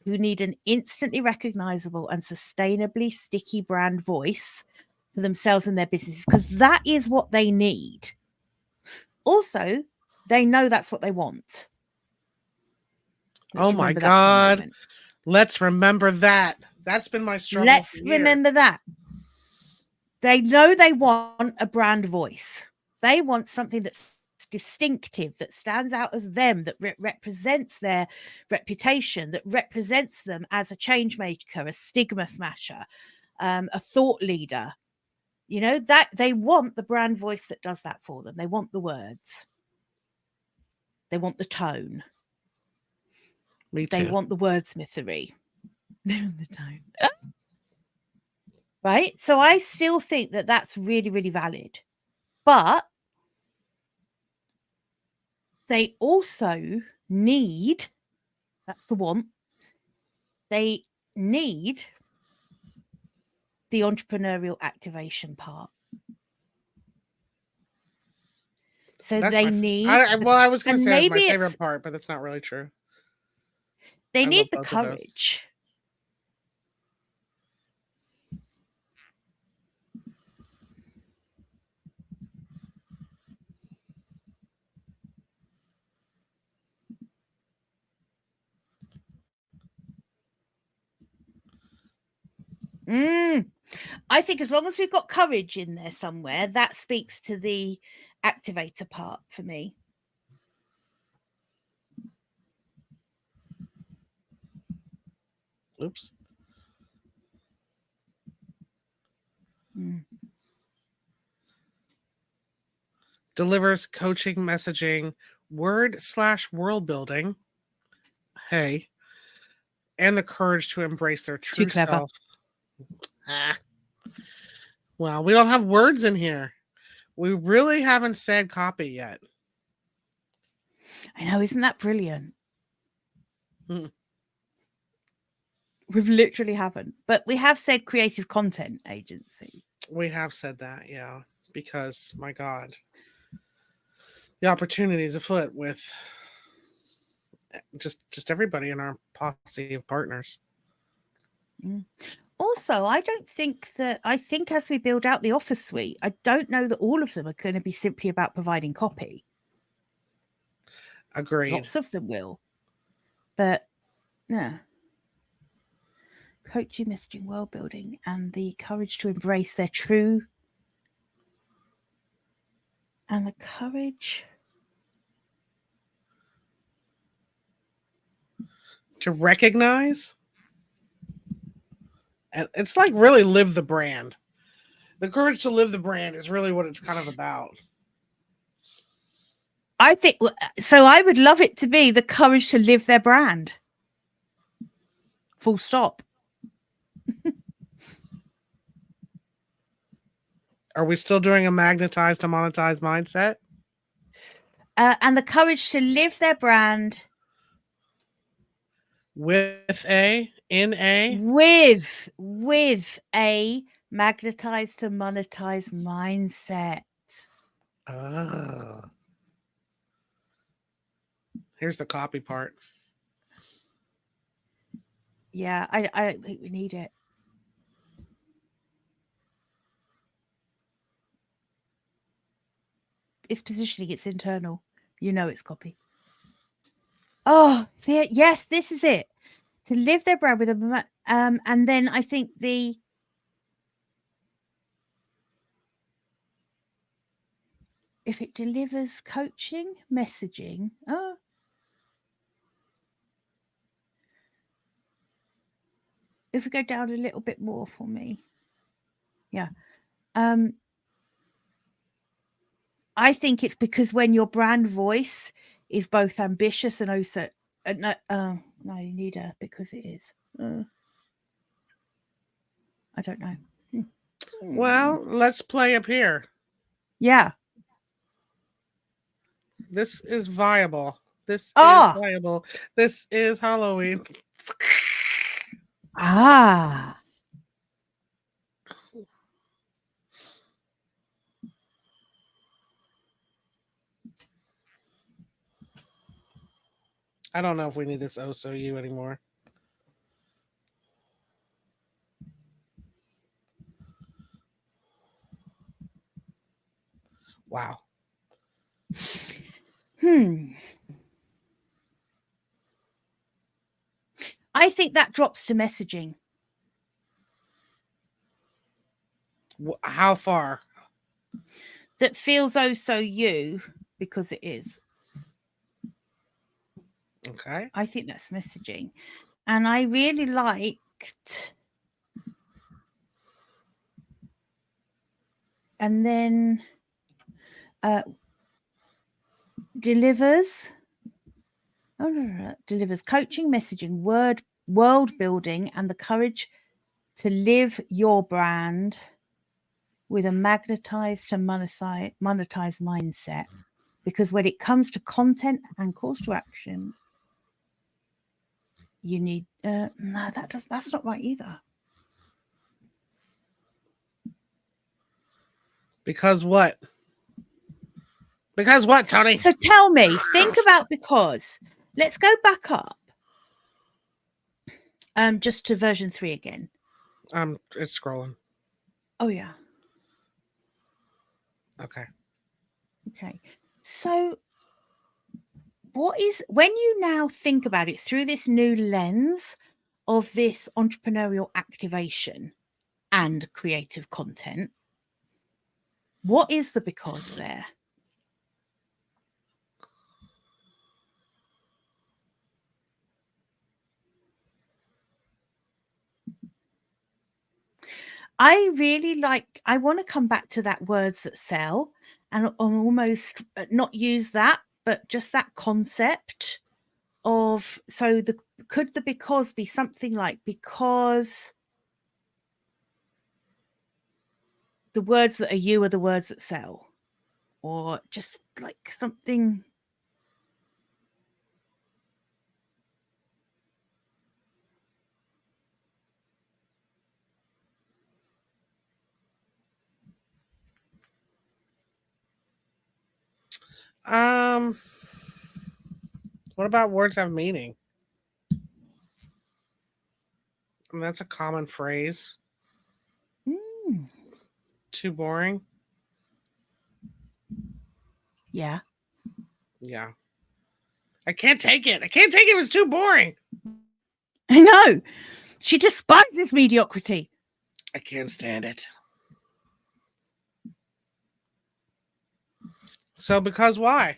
who need an instantly recognizable and sustainably sticky brand voice for themselves and their businesses, because that is what they need. Also, they know that's what they want. Oh my God. Let's remember that. That's been my struggle. Let's remember that. They know they want a brand voice. They want something that's distinctive, that stands out as them, that represents their reputation, that represents them as a change maker, a stigma smasher, a thought leader. You know, that they want the brand voice that does that for them. They want the words. They want the tone. Me too. They want the wordsmithery. The tone. Right? So I still think that that's really, really valid. But they also need, that's the want, they need the entrepreneurial activation part. So that's they need. I was going to say it's my favorite part, but that's not really true. They need the courage. I think as long as we've got courage in there somewhere, that speaks to the activator part for me. Oops. Delivers coaching, messaging, word/world building. Hey. And the courage to embrace their true self. Well, we don't have words in here. We really haven't said copy yet. I know, isn't that brilliant? We literally haven't, but we have said creative content agency. We have said that, yeah, because my God, the opportunities afoot with just everybody in our posse of partners. Also, I think as we build out the office suite, I don't know that all of them are going to be simply about providing copy. Agreed. Lots of them will, but yeah. Coaching, messaging, world building, and the courage to embrace their true, and the courage to recognize. And it's like really live the brand. The courage to live the brand is really what it's kind of about. I think so. I would love it to be the courage to live their brand. Full stop. Are we still doing a magnetized to monetize mindset? And the courage to live their brand with a Magnetize to monetize mindset. Here's the copy part. Yeah, I don't think we need it. It's positioning, it's internal. You know it's copy. Oh, yes, this is it. To live their brand with a and then I think if it delivers coaching, messaging, if we go down a little bit more for me. Yeah. I think it's because when your brand voice is both ambitious and also no, you need a because it is. I don't know. Well, let's play up here. Yeah. This is viable. This is viable. This is Halloween. I don't know if we need this OSOU anymore. Wow. I think that drops to messaging. How far? That feels oh so you because it is. Okay. I think that's messaging. And I really liked. And then delivers. Delivers coaching, messaging, world building, and the courage to live your brand with a magnetized to monetize mindset. Because when it comes to content and calls to action, you need no, that's not right either. Because what? Because what, Tony? So tell me, think about because. Let's go back up. Just to version 3 again. It's scrolling. Oh yeah. Okay. So what is, when you now think about it through this new lens of this entrepreneurial activation and creative content, what is the because there? I want to come back to that words that sell and almost not use that, but just that concept of, so could the because be something like, because the words that are you are the words that sell, or just like something. What about words have meaning? I mean, that's a common phrase. Too boring? Yeah. Yeah. I can't take it. It was too boring. I know. She despises mediocrity. I can't stand it. So because why?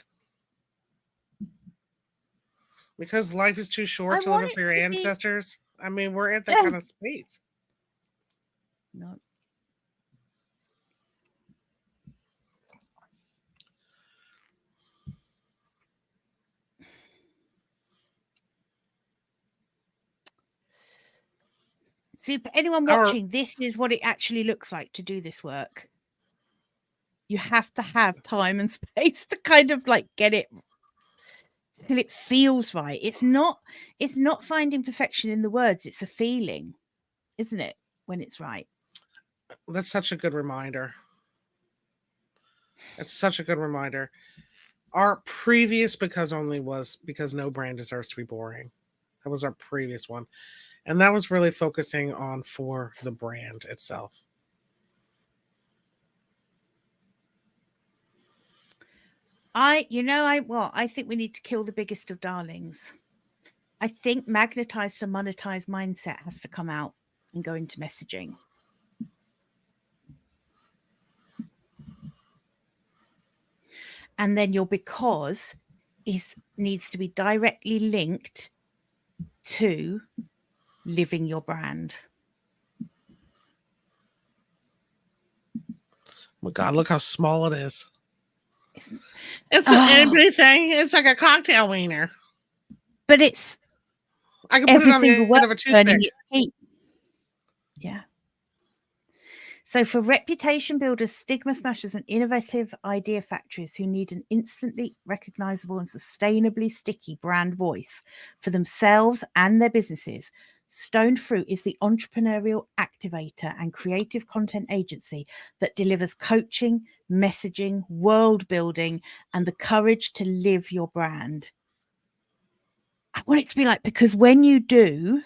Because life is too short to live for your ancestors? I mean, we're at that kind of space. No. See, anyone watching, this is what it actually looks like to do this work. You have to have time and space to kind of like get it till it feels right. It's not finding perfection in the words. It's a feeling, isn't it? When it's right. That's such a good reminder. It's such a good reminder. Our previous because only was because no brand deserves to be boring. That was our previous one. And that was really focusing on for the brand itself. I think we need to kill the biggest of darlings. I think magnetized to monetize mindset has to come out and go into messaging. And then your because needs to be directly linked to living your brand. Oh my God, look how small it is. Isn't It's everything. It's like a cocktail wiener. But it's I can put it on the end of a toothpick. Yeah. So for reputation builders, stigma smashers, and innovative idea factories who need an instantly recognizable and sustainably sticky brand voice for themselves and their businesses, Stoned Fruit is the entrepreneurial activator and creative content agency that delivers coaching, messaging, world building, and the courage to live your brand. I want it to be like, because when you do,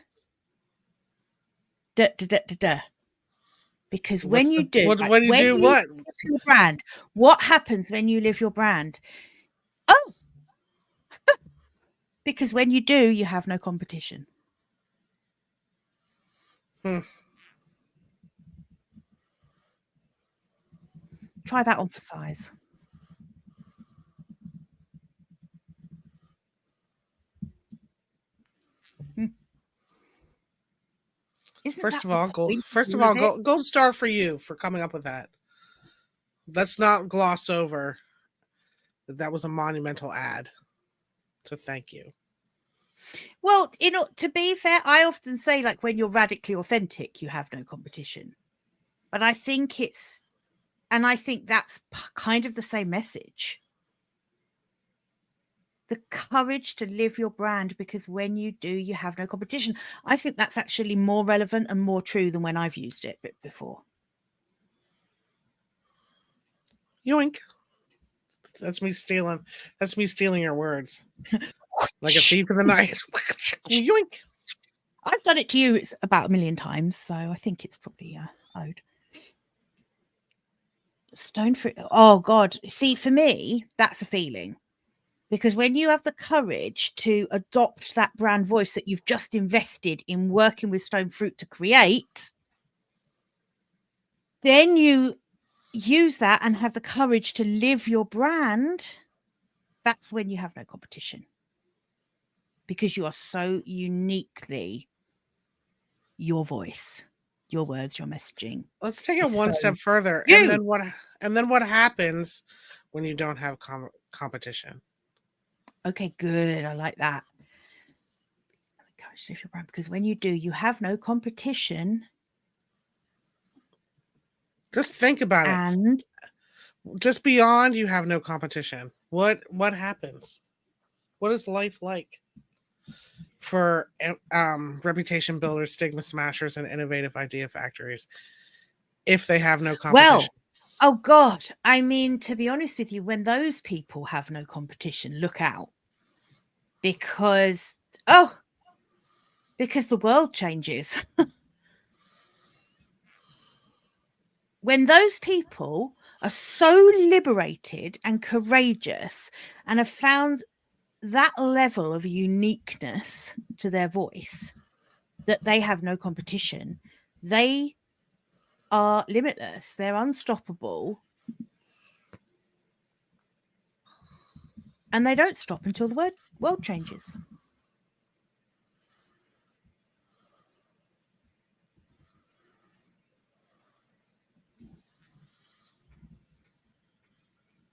because when you do, when you do what? Live your brand, what happens when you live your brand? Oh, because when you do, you have no competition. Try that on for size. First of all, gold star for you for coming up with that. Let's not gloss over that was a monumental ad. So thank you. Well, to be fair, I often say, like, when you're radically authentic, you have no competition. But I think that's kind of the same message. The courage to live your brand, because when you do, you have no competition. I think that's actually more relevant and more true than when I've used it before. Yoink. That's me stealing your words. Like a thief in the night. Yoink. I've done it to you about 1 million times, so I think it's probably owed. Stoned Fruit. Oh God. See, for me, that's a feeling. Because when you have the courage to adopt that brand voice that you've just invested in working with Stoned Fruit to create, then you use that and have the courage to live your brand. That's when you have no competition. Because you are so uniquely your voice, your words, your messaging. Let's take it one step further. And then what happens when you don't have competition? Okay, good. I like that. Courage to live your brand, because when you do, you have no competition. Just think about it. And just beyond, you have no competition. What happens? What is life like for reputation builders, stigma smashers, and innovative idea factories if they have no competition? Well, oh God. I mean, to be honest with you, when those people have no competition, look out. Because the world changes. When those people are so liberated and courageous and have found that level of uniqueness to their voice that they have no competition, they are limitless. They're unstoppable. And they don't stop until the world changes.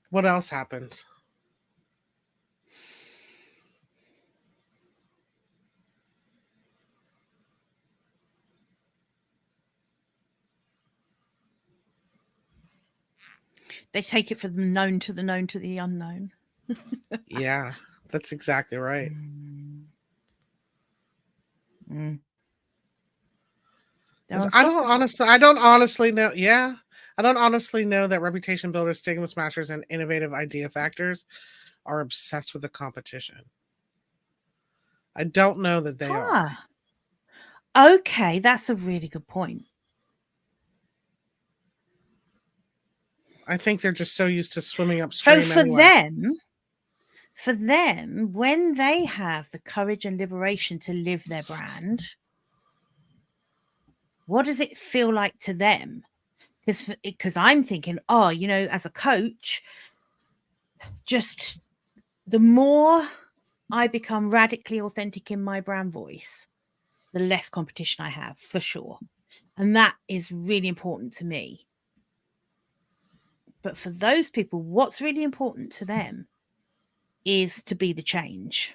What else happens? They take it from the known to the unknown. Yeah, that's exactly right. They're 'Cause unstoppable. I don't honestly know. Yeah, I don't honestly know that reputation builders, stigma smashers, and innovative idea factors are obsessed with the competition. I don't know that they are. Ah, okay, that's a really good point. I think they're just so used to swimming So upstream anyway. for them, when they have the courage and liberation to live their brand, what does it feel like to them? Because I'm thinking, oh, you know, as a coach, just the more I become radically authentic in my brand voice, the less competition I have, for sure. And that is really important to me. But for those people, what's really important to them is to be the change.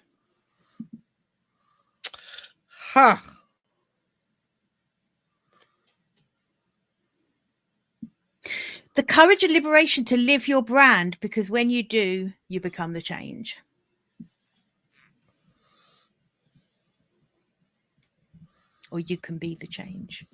Huh. The courage and liberation to live your brand, because when you do, you become the change. Or you can be the change.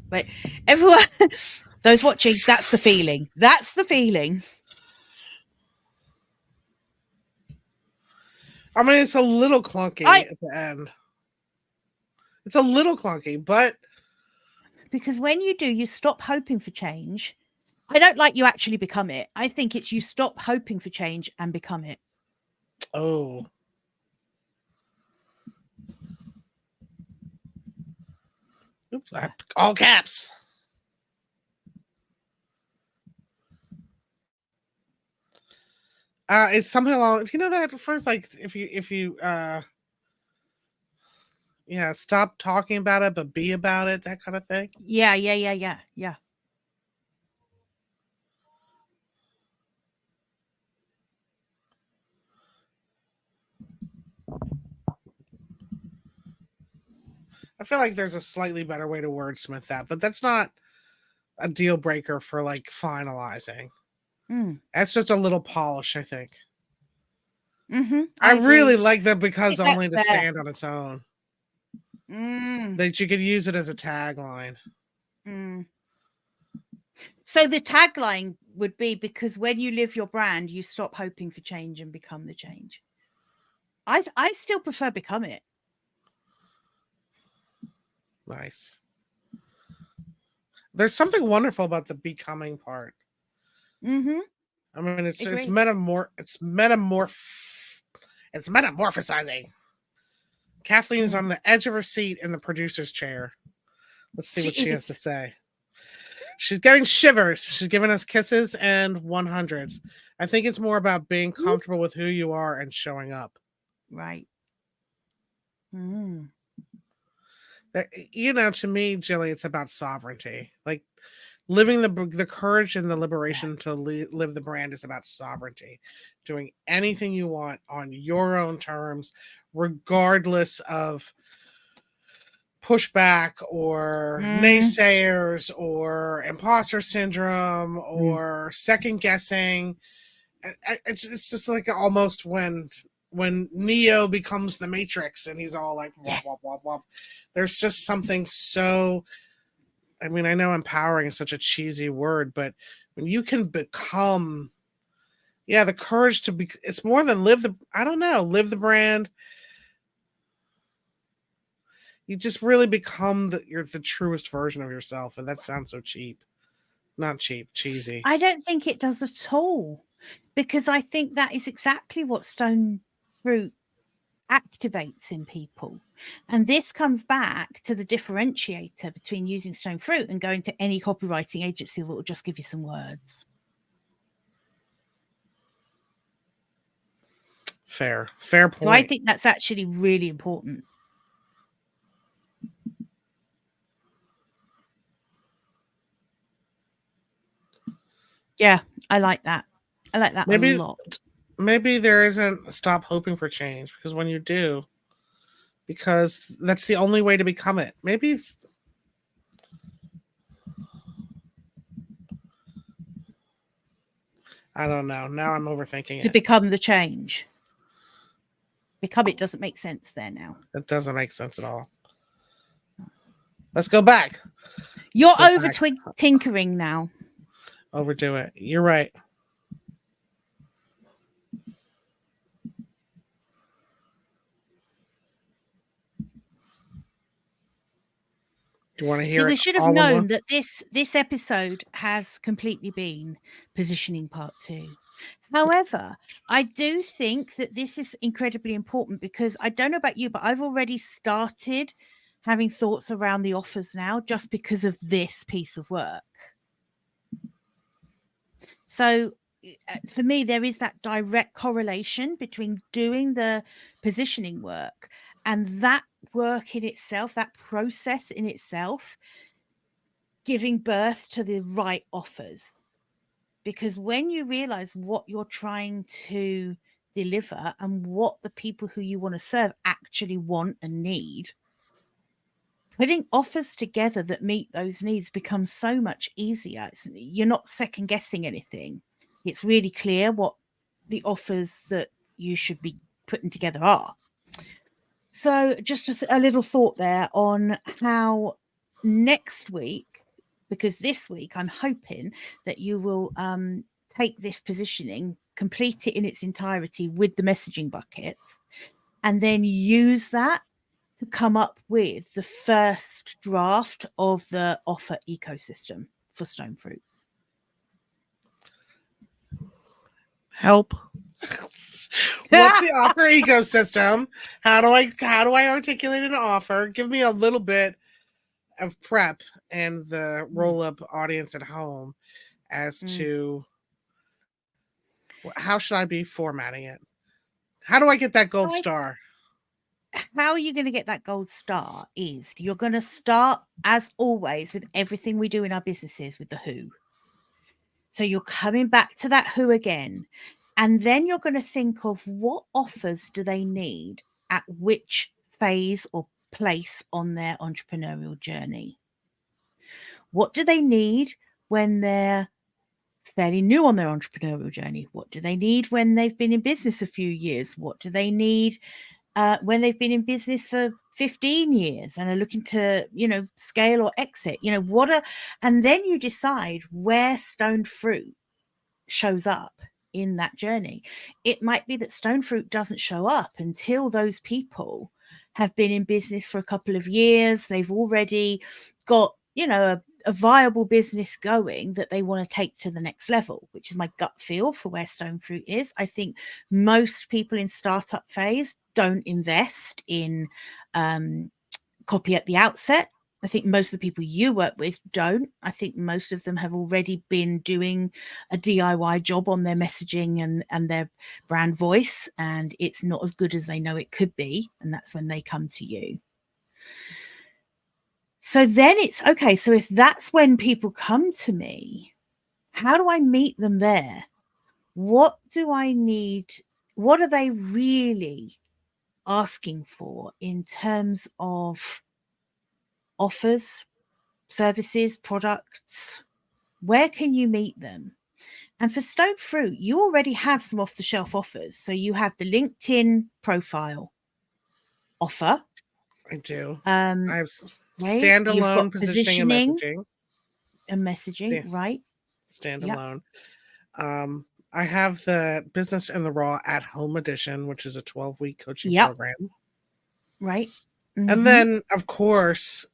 Right, everyone, those watching, that's the feeling. That's the feeling. I mean, it's a little clunky at the end. It's a little clunky, but because when you do, you stop hoping for change. I don't like you actually become it. I think it's you stop hoping for change and become it. oh. Oops, all caps. It's something along, you know, that first, like, if you yeah, stop talking about it but be about it, that kind of thing. Yeah. I feel like there's a slightly better way to wordsmith that, but that's not a deal breaker for like finalizing. That's just a little polish, I think. I really like that because only to stand on its own. That you could use it as a tagline. So the tagline would be, because when you live your brand, you stop hoping for change and become the change. I still prefer become it. Nice. There's something wonderful about the becoming part. I mean, it's metamorphosizing. Kathleen is on the edge of her seat in the producer's chair. Let's see what she has to say. She's getting shivers. She's giving us kisses and 100s. I think it's more about being comfortable with who you are and showing up. Right. That, you know, to me, Jilly, it's about sovereignty. Like living the courage and the liberation to live the brand is about sovereignty. Doing anything you want on your own terms, regardless of pushback or naysayers or imposter syndrome or second guessing. It's just like almost when Neo becomes the Matrix and he's all like wop, wop, wop, wop. There's just something so, I mean, I know empowering is such a cheesy word, but when you can become, the courage to be, it's more than live the brand. You just really become you're the truest version of yourself. And that sounds so cheap. Not cheap, cheesy. I don't think it does at all, because I think that is exactly what Stone Fruit activates in people. And this comes back to the differentiator between using Stone Fruit and going to any copywriting agency that will just give you some words. Fair point. So I think that's actually really important. Yeah, I like that. I like that a lot. Maybe there isn't stop hoping for change, because when you do, because that's the only way to become it. Maybe I don't know. Now I'm overthinking to it. become the change. Become it doesn't make sense there now. It doesn't make sense at all. Let's go back. You're Go over back. tinkering now. Overdo it. You're right. Do you want to hear See, we it should have all in known one? that this episode has completely been positioning part 2. However, I do think that this is incredibly important because I don't know about you, but I've already started having thoughts around the offers now just because of this piece of work. So for me, there is that direct correlation between doing the positioning work and that work in itself, that process in itself, giving birth to the right offers. Because when you realize what you're trying to deliver and what the people who you want to serve actually want and need, putting offers together that meet those needs becomes so much easier. You're not second guessing anything. It's really clear what the offers that you should be putting together are. So just a little thought there on how next week, because this week I'm hoping that you will take this positioning, complete it in its entirety with the messaging buckets, and then use that to come up with the first draft of the offer ecosystem for Stone Fruit. Help. What's the offer ecosystem? How do I articulate an offer? Give me a little bit of prep and the Roll.Up audience at home as to how should I be formatting it? How do I get that gold star? How are you going to get that gold star is you're going to start, as always, with everything we do in our businesses with the who. So you're coming back to that who again. And then you're going to think of what offers do they need at which phase or place on their entrepreneurial journey. What do they need when they're fairly new on their entrepreneurial journey? What do they need when they've been in business a few years? What do they need when they've been in business for 15 years and are looking to, scale or exit? And then you decide where Stoned Fruit shows up in that journey. It might be that Stone Fruit doesn't show up until those people have been in business for a couple of years. They've already got, a viable business going that they want to take to the next level, which is my gut feel for where Stone Fruit is. I think most people in startup phase don't invest in copy at the outset. I think most of the people you work with don't. I think most of them have already been doing a DIY job on their messaging and their brand voice, and it's not as good as they know it could be. And that's when they come to you. So then it's okay. So if that's when people come to me, how do I meet them there? What do I need? What are they really asking for in terms of offers, services, products? Where can you meet them? And for Stone Fruit, you already have some off-the-shelf offers. So you have the LinkedIn profile offer. I do. I have right? You've got standalone positioning and messaging, right? Standalone. Yep. I have the Business in the Raw at Home edition, which is a 12-week coaching program. Right. And then, of course,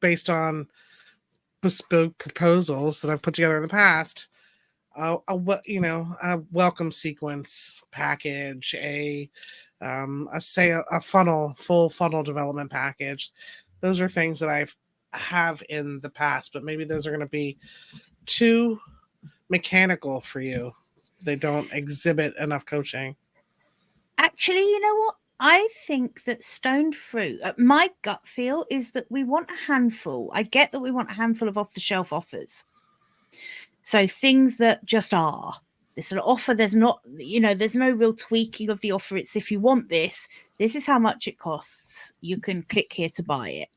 based on bespoke proposals that I've put together in the past, a welcome sequence package, a full funnel development package. Those are things that have in the past, but maybe those are going to be too mechanical for you. They don't exhibit enough coaching. Actually, you know what? I think that Stoned Fruit, my gut feel is that we want a handful. I get that we want a handful of off-the-shelf offers. So things that just are. This sort of offer, there's no real tweaking of the offer. It's if you want this is how much it costs. You can click here to buy it.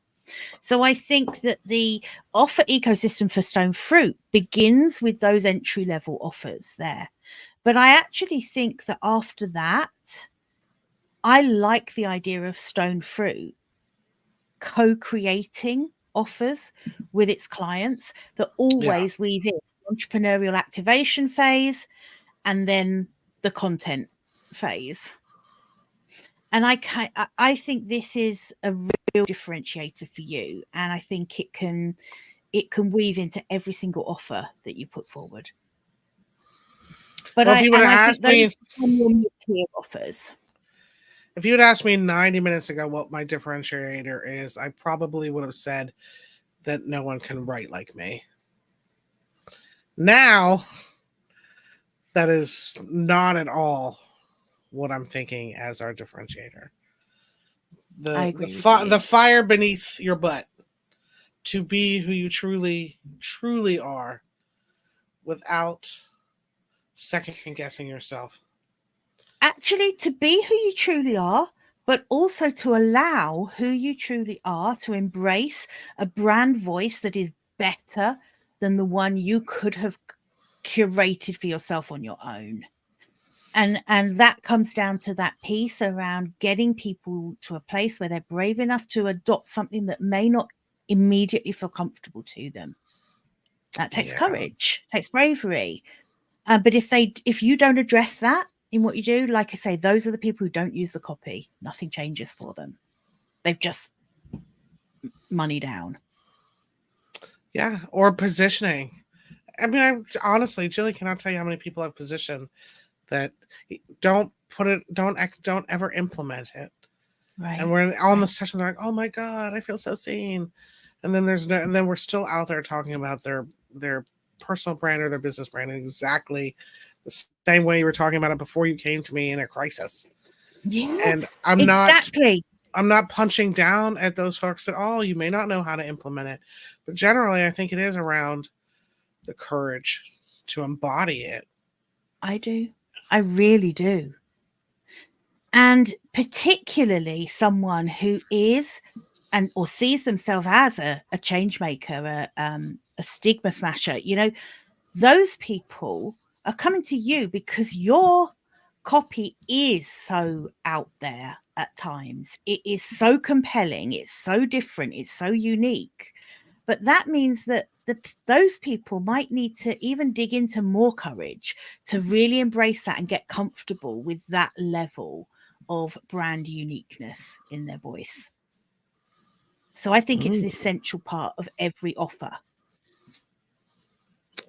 So I think that the offer ecosystem for Stone Fruit begins with those entry level offers there. But I actually think that after that, I like the idea of Stone Fruit co-creating offers with its clients that Yeah. always weave in entrepreneurial activation phase and then the content phase. And I think this is a real differentiator for you, and I think it can weave into every single offer that you put forward. But Well, if you would have I think asked those me, become your mid-tier offers. if you had asked me 90 minutes ago what my differentiator is, I probably would have said that no one can write like me. Now, that is not at all what I'm thinking as our differentiator. I The the agree with you. the fire beneath your butt to be who you truly are without second guessing yourself. Actually, to be who you truly are, but also to allow who you truly are to embrace a brand voice that is better than the one you could have curated for yourself on your own. And that comes down to that piece around getting people to a place where they're brave enough to adopt something that may not immediately feel comfortable to them. That takes Yeah. courage, takes bravery. But if you don't address that in what you do, like I say, those are the people who don't use the copy. Nothing changes for them. They've just money down. Yeah. Or positioning. I mean, honestly, Jilly cannot tell you how many people I've positioned that don't ever implement it. Right. And we're on the Right. session, they're like, "Oh my god, I feel so seen," and then and then we're still out there talking about their personal brand or their business brand in exactly the same way you were talking about it before you came to me in a crisis. And Yes, exactly. I'm not punching down at those folks at all. You may not know how to implement it, but generally, I think it is around the courage to embody it. I do. I really do. And particularly someone who is and or sees themselves as a change maker, a stigma smasher, those people are coming to you because your copy is so out there at times. It is so compelling, it's so different, it's so unique. But that means that those people might need to even dig into more courage to really embrace that and get comfortable with that level of brand uniqueness in their voice. So I think it's an essential part of every offer.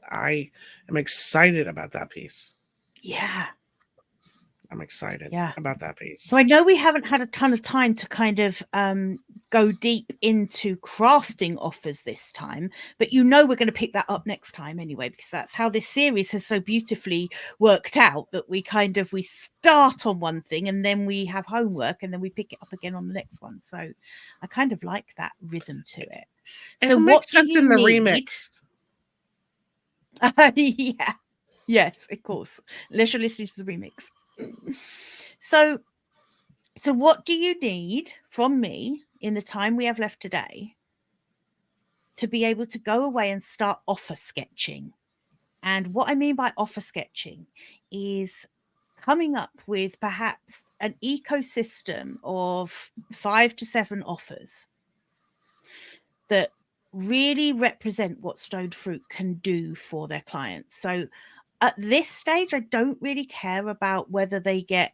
I am excited about that piece. Yeah. I'm excited Yeah. about that piece. So I know we haven't had a ton of time to kind of go deep into crafting offers this time, but we're going to pick that up next time anyway, because that's how this series has so beautifully worked out, that we start on one thing and then we have homework and then we pick it up again on the next one. So I kind of like that rhythm to it. So what do you in the need? remix? Yeah. Yes, of course. Unless you're listening to the remix. So what do you need from me in the time we have left today to be able to go away and start offer sketching? And what I mean by offer sketching is coming up with perhaps an ecosystem of 5 to 7 offers that really represent what Stoned Fruit can do for their clients. So at this stage, I don't really care about whether they get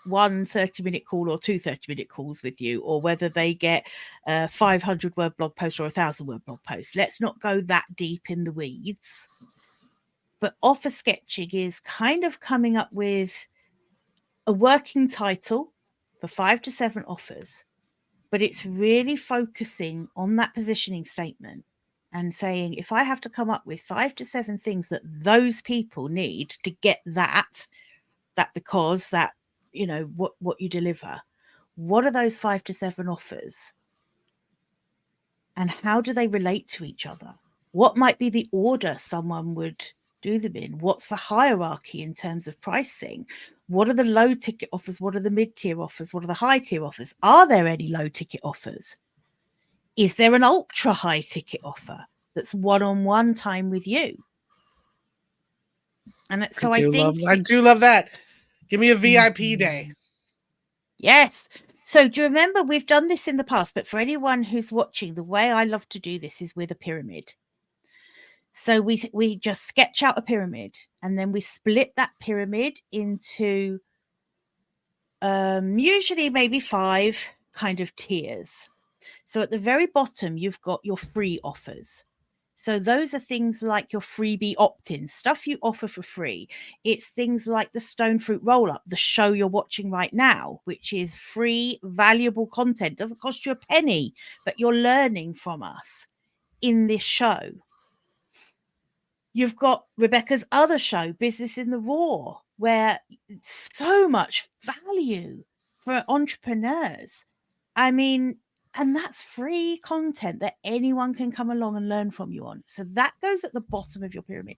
one 30-minute call or two 30-minute calls with you, or whether they get a 500-word blog post or 1,000-word blog post. Let's not go that deep in the weeds. But offer sketching is kind of coming up with a working title for 5 to 7 offers, but it's really focusing on that positioning statement and saying, if I have to come up with 5 to 7 things that those people need to get that because that, what you deliver, what are those 5 to 7 offers? And how do they relate to each other? What might be the order someone would do them in? What's the hierarchy in terms of pricing? What are the low ticket offers? What are the mid-tier offers? What are the high tier offers? Are there any low ticket offers? Is there an ultra high ticket offer that's one-on-one time with you? And so I think I do love that. Give me a VIP day. Yes. So do you remember, we've done this in the past, but for anyone who's watching, the way I love to do this is with a pyramid. So we just sketch out a pyramid, and then we split that pyramid into usually maybe 5 kind of tiers. So at the very bottom, you've got your free offers. So those are things like your freebie opt-ins, stuff you offer for free. It's things like the Stoned Fruit Roll-Up, the show you're watching right now, which is free, valuable content. Doesn't cost you a penny, but you're learning from us in this show. You've got Rebecca's other show, Business in the Raw, where so much value for entrepreneurs. I mean, and that's free content that anyone can come along and learn from you on. So that goes at the bottom of your pyramid.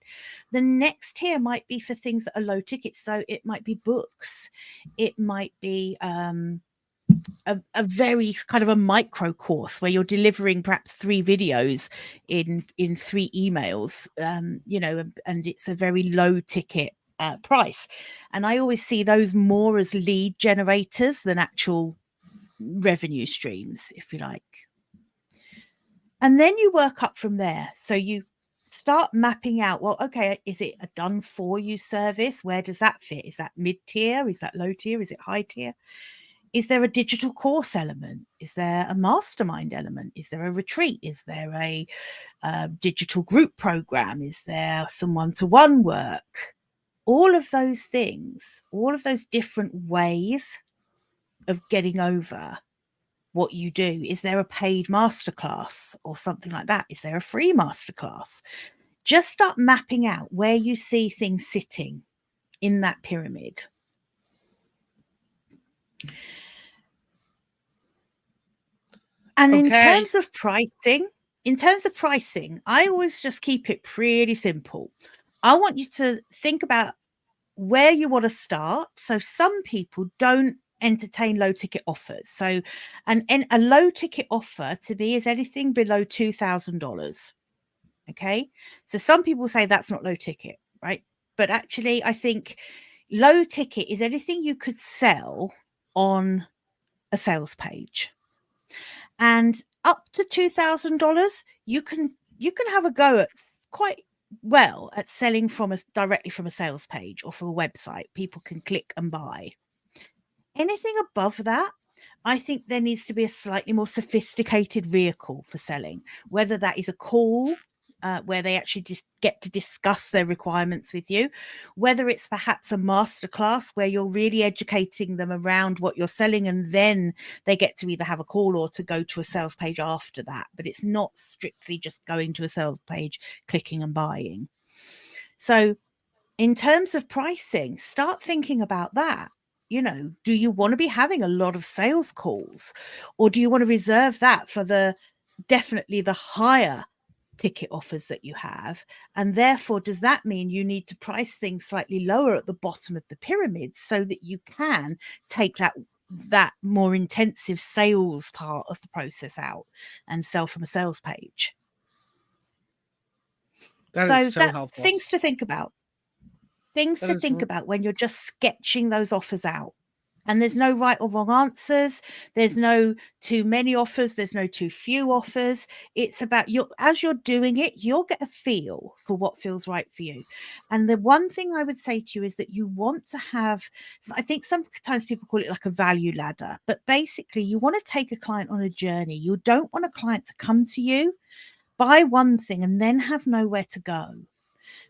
The next tier might be for things that are low ticket. So it might be books. It might be a very kind of a micro course where you're delivering perhaps 3 videos in 3 emails, and it's a very low ticket price. And I always see those more as lead generators than actual revenue streams, if you like. And then you work up from there. So you start mapping out, well, okay, is it a done for you service? Where does that fit? Is that mid-tier? Is that low tier? Is it high tier? Is there a digital course element? Is there a mastermind element? Is there a retreat? Is there a digital group program? Is there some one-to-one work? All of those things, all of those different ways of getting over what you do. Is there a paid masterclass or something like that? Is there a free masterclass? Just start mapping out where you see things sitting in that pyramid. And in terms of pricing, I always just keep it pretty simple. I want you to think about where you want to start. So some people don't entertain low ticket offers. So and a low ticket offer to me is anything below $2,000. Okay. So some people say that's not low ticket, right? But actually, I think low ticket is anything you could sell on a sales page. And up to $2,000, you can have a go at quite well at selling directly from a sales page or from a website. People can click and buy. Anything above that, I think there needs to be a slightly more sophisticated vehicle for selling, whether that is a call where they actually just get to discuss their requirements with you, whether it's perhaps a masterclass where you're really educating them around what you're selling, and then they get to either have a call or to go to a sales page after that. But it's not strictly just going to a sales page, clicking and buying. So in terms of pricing, start thinking about that. Do you want to be having a lot of sales calls, or do you want to reserve that for definitely the higher ticket offers that you have? And therefore, does that mean you need to price things slightly lower at the bottom of the pyramid so that you can take that more intensive sales part of the process out and sell from a sales page? That is so helpful. Things to think about. Things to think about when you're just sketching those offers out. And there's no right or wrong answers. There's no too many offers. There's no too few offers. It's about as you're doing it, you'll get a feel for what feels right for you. And the one thing I would say to you is that you want to have, I think sometimes people call it like a value ladder, but basically you want to take a client on a journey. You don't want a client to come to you, buy one thing, and then have nowhere to go.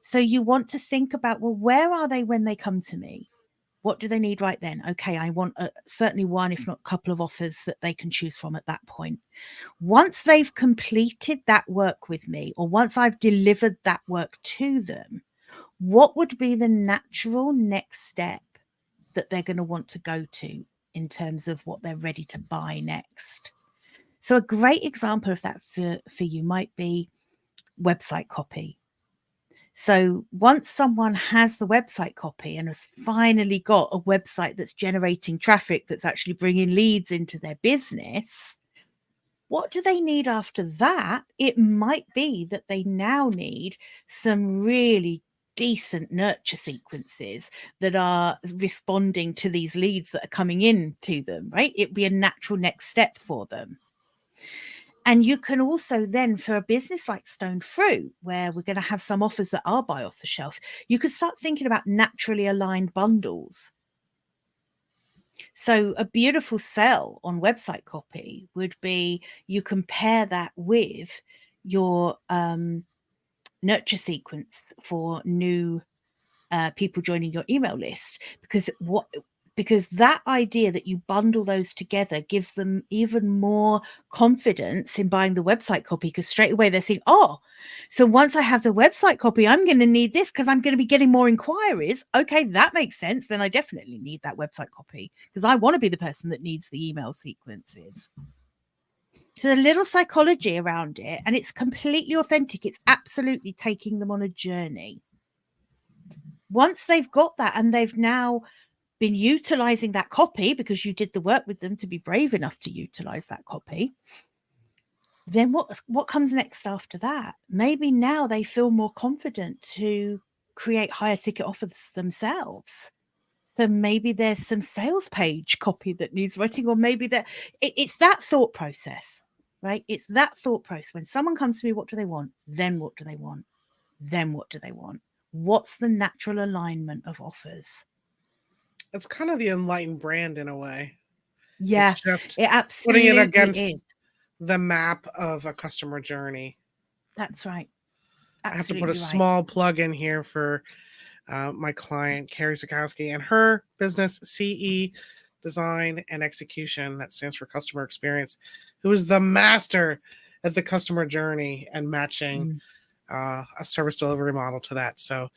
So you want to think about, well, where are they when they come to me? What do they need right then? Okay, I want certainly one, if not a couple of offers that they can choose from at that point. Once they've completed that work with me, or once I've delivered that work to them, what would be the natural next step that they're going to want to go to in terms of what they're ready to buy next? So a great example of that for you might be website copy. So once someone has the website copy and has finally got a website that's generating traffic, that's actually bringing leads into their business, What do they need after that? It might be that they now need some really decent nurture sequences that are responding to these leads that are coming in to them, right? It'd be a natural next step for them. And you can also then, for a business like Stoned Fruit, where we're going to have some offers that are buy off the shelf, you can start thinking about naturally aligned bundles. So a beautiful sell on website copy would be, you compare that with your nurture sequence for new people joining your email list, because that idea that you bundle those together gives them even more confidence in buying the website copy, because straight away they're saying, oh, so once I have the website copy, I'm going to need this because I'm going to be getting more inquiries. Okay, that makes sense. Then I definitely need that website copy because I want to be the person that needs the email sequences. So a little psychology around it, and it's completely authentic. It's absolutely taking them on a journey. Once they've got that and they've now been utilizing that copy because you did the work with them to be brave enough to utilize that copy, then what comes next after that? Maybe now they feel more confident to create higher ticket offers themselves. So maybe there's some sales page copy that needs writing, or maybe it's that thought process, right? It's that thought process. When someone comes to me, what do they want? Then what do they want? Then what do they want? What's the natural alignment of offers? It's kind of the enlightened brand in a way. Yeah, It's just it putting it absolutely against is. the map of a customer journey. That's right. I have to put Absolutely a right. small plug in here for my client, Carrie Zukowski, and her business, CE Design and Execution, that stands for Customer Experience, who is the master at the customer journey and matching a service delivery model to that. So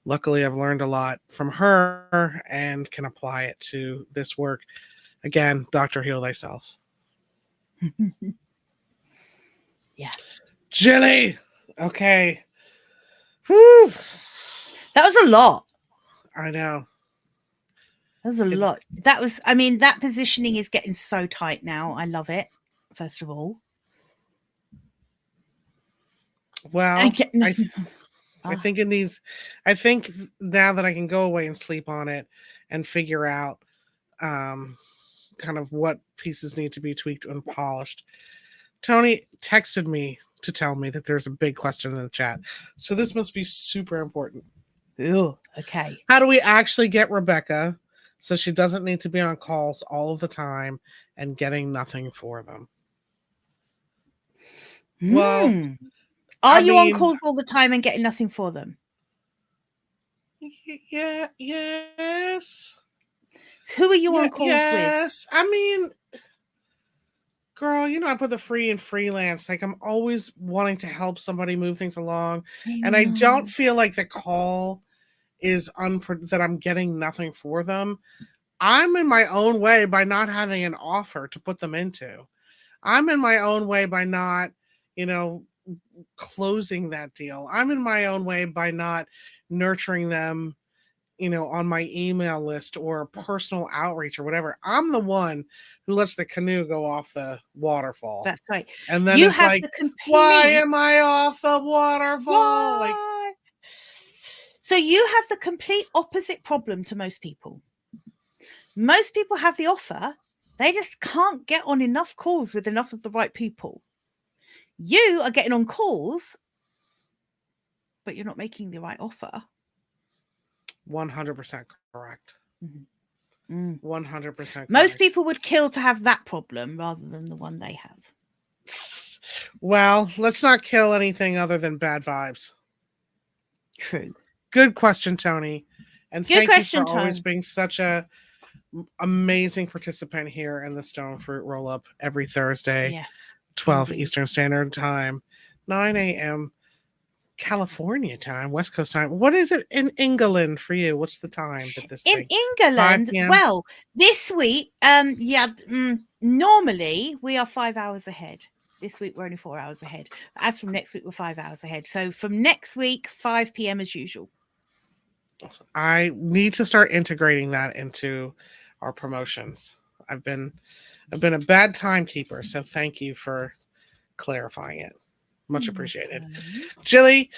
luckily, I've learned a lot from her and can apply it to this work. Again, Dr. Heal Thyself. Yeah. Jilly! Okay. Whew. That was a lot. I know. That was a lot. That positioning is getting so tight now. I love it, first of all. Well, I Ah, think it needs, I think now that I can go away and sleep on it and figure out kind of what pieces need to be tweaked and polished. Tony texted me to tell me that there's a big question in the chat. So this must be super important. ooh, okay. How do we actually get Rebecca so she doesn't need to be on calls all of the time and getting nothing for them? Well, Are you on calls all the time and getting nothing for them? Yeah, yes. Who are you on calls with? Yes. I mean, girl, I put the free and freelance. Like, I'm always wanting to help somebody move things along. And I don't feel like the call is that I'm getting nothing for them. I'm in my own way by not having an offer to put them into. I'm in my own way by not, closing that deal. I'm in my own way by not nurturing them, on my email list or personal outreach or whatever. I'm the one who lets the canoe go off the waterfall. That's right. And then You it's have like, the complete... why am I off the waterfall? Like, so you have the complete opposite problem to most people. Most people have the offer. They just can't get on enough calls with enough of the right people. You are getting on calls, but you're not making the right offer. 100% correct. 100% correct. Most people would kill to have that problem rather than the one they have. Well, let's not kill anything other than bad vibes. True. Good question, Tony. And Good thank you for Tony. always being such a amazing participant here in the Stoned Fruit Roll-Up every Thursday, yes, 12 indeed. Eastern Standard Time, 9 a.m. California time, West Coast time. What is it in England for you? What's the time that this in England? Well, this week, normally we are 5 hours ahead. This week we're only 4 hours ahead. As from next week, we're 5 hours ahead. So from next week, 5 p.m. as usual. I need to start integrating that into our promotions. I've been a bad timekeeper, so thank you for clarifying it. Much appreciated. Jilly,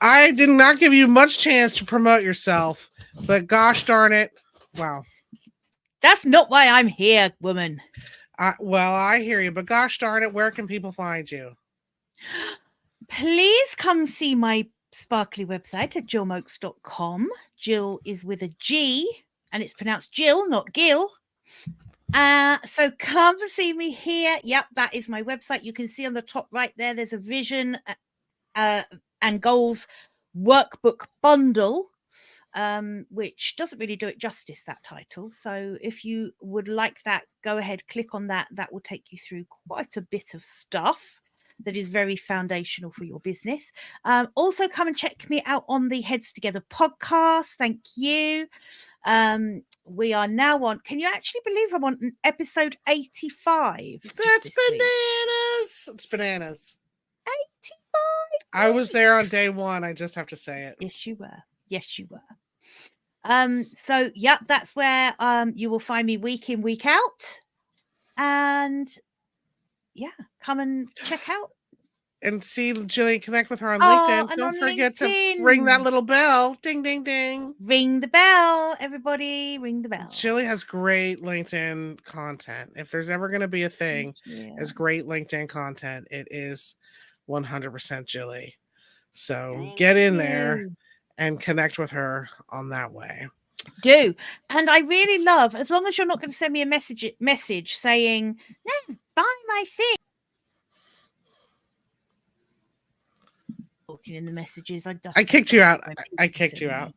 I did not give you much chance to promote yourself, but gosh darn it. Wow. That's not why I'm here, woman. Well, I hear you, but gosh darn it, where can people find you? Please come see my sparkly website at gillmoakes.com. Gill is with a G, and it's pronounced Gill, not Gill. So come see me here. Yep, that is my website. You can see on the top right there, there's a vision and goals workbook bundle, which doesn't really do it justice, that title. So if you would like that, go ahead, click on that. That will take you through quite a bit of stuff that is very foundational for your business. Also come and check me out on the Heads Together podcast. Thank you. We are now on, can you actually believe I'm on episode 85? That's bananas. It's bananas. 85. I was there on day one. I just have to say it. Yes, you were. Yes, you were. So yeah, that's where you will find me week in, week out. And yeah, come and check out. And see Jilly, connect with her on LinkedIn. Don't forget to ring that little bell. Ding, ding, ding. Ring the bell, everybody. Ring the bell. Jilly has great LinkedIn content. If there's ever going to be a thing as great LinkedIn content, it is 100% Jilly. So get in there and connect with her on that way. Do. And I really love, as long as you're not going to send me a message saying, no, buy my thing. Talking in the messages, I kicked you out. I kicked you out.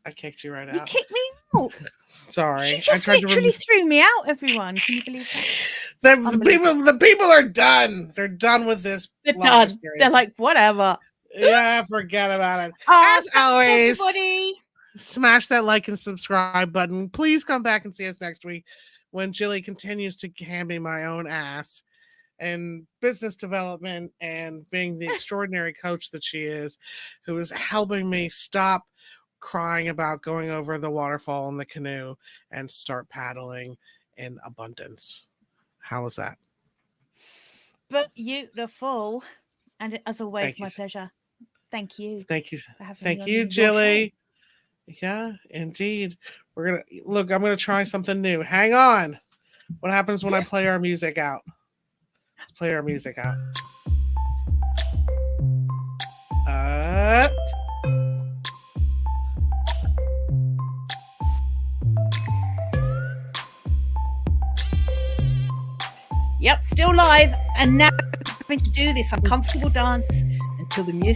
I kicked you right out. You kicked me out. Sorry. She just literally threw me out, everyone. Can you believe that? The people are done. They're done with this. They're done. They're like, whatever. Yeah, forget about it. As always, everybody, smash that like and subscribe button. Please come back and see us next week when Jilly continues to hand me my own ass and business development and being the extraordinary coach that she is, who is helping me stop crying about going over the waterfall in the canoe and start paddling in abundance. How was that? Beautiful. And as always, my pleasure. Thank you. Thank you. Thank you, Jilly. Yeah, indeed. We're going to look, I'm going to try something new. Hang on. What happens when I play our music out? Play our music out. Yep, still live. And now I'm going to do this uncomfortable dance until the music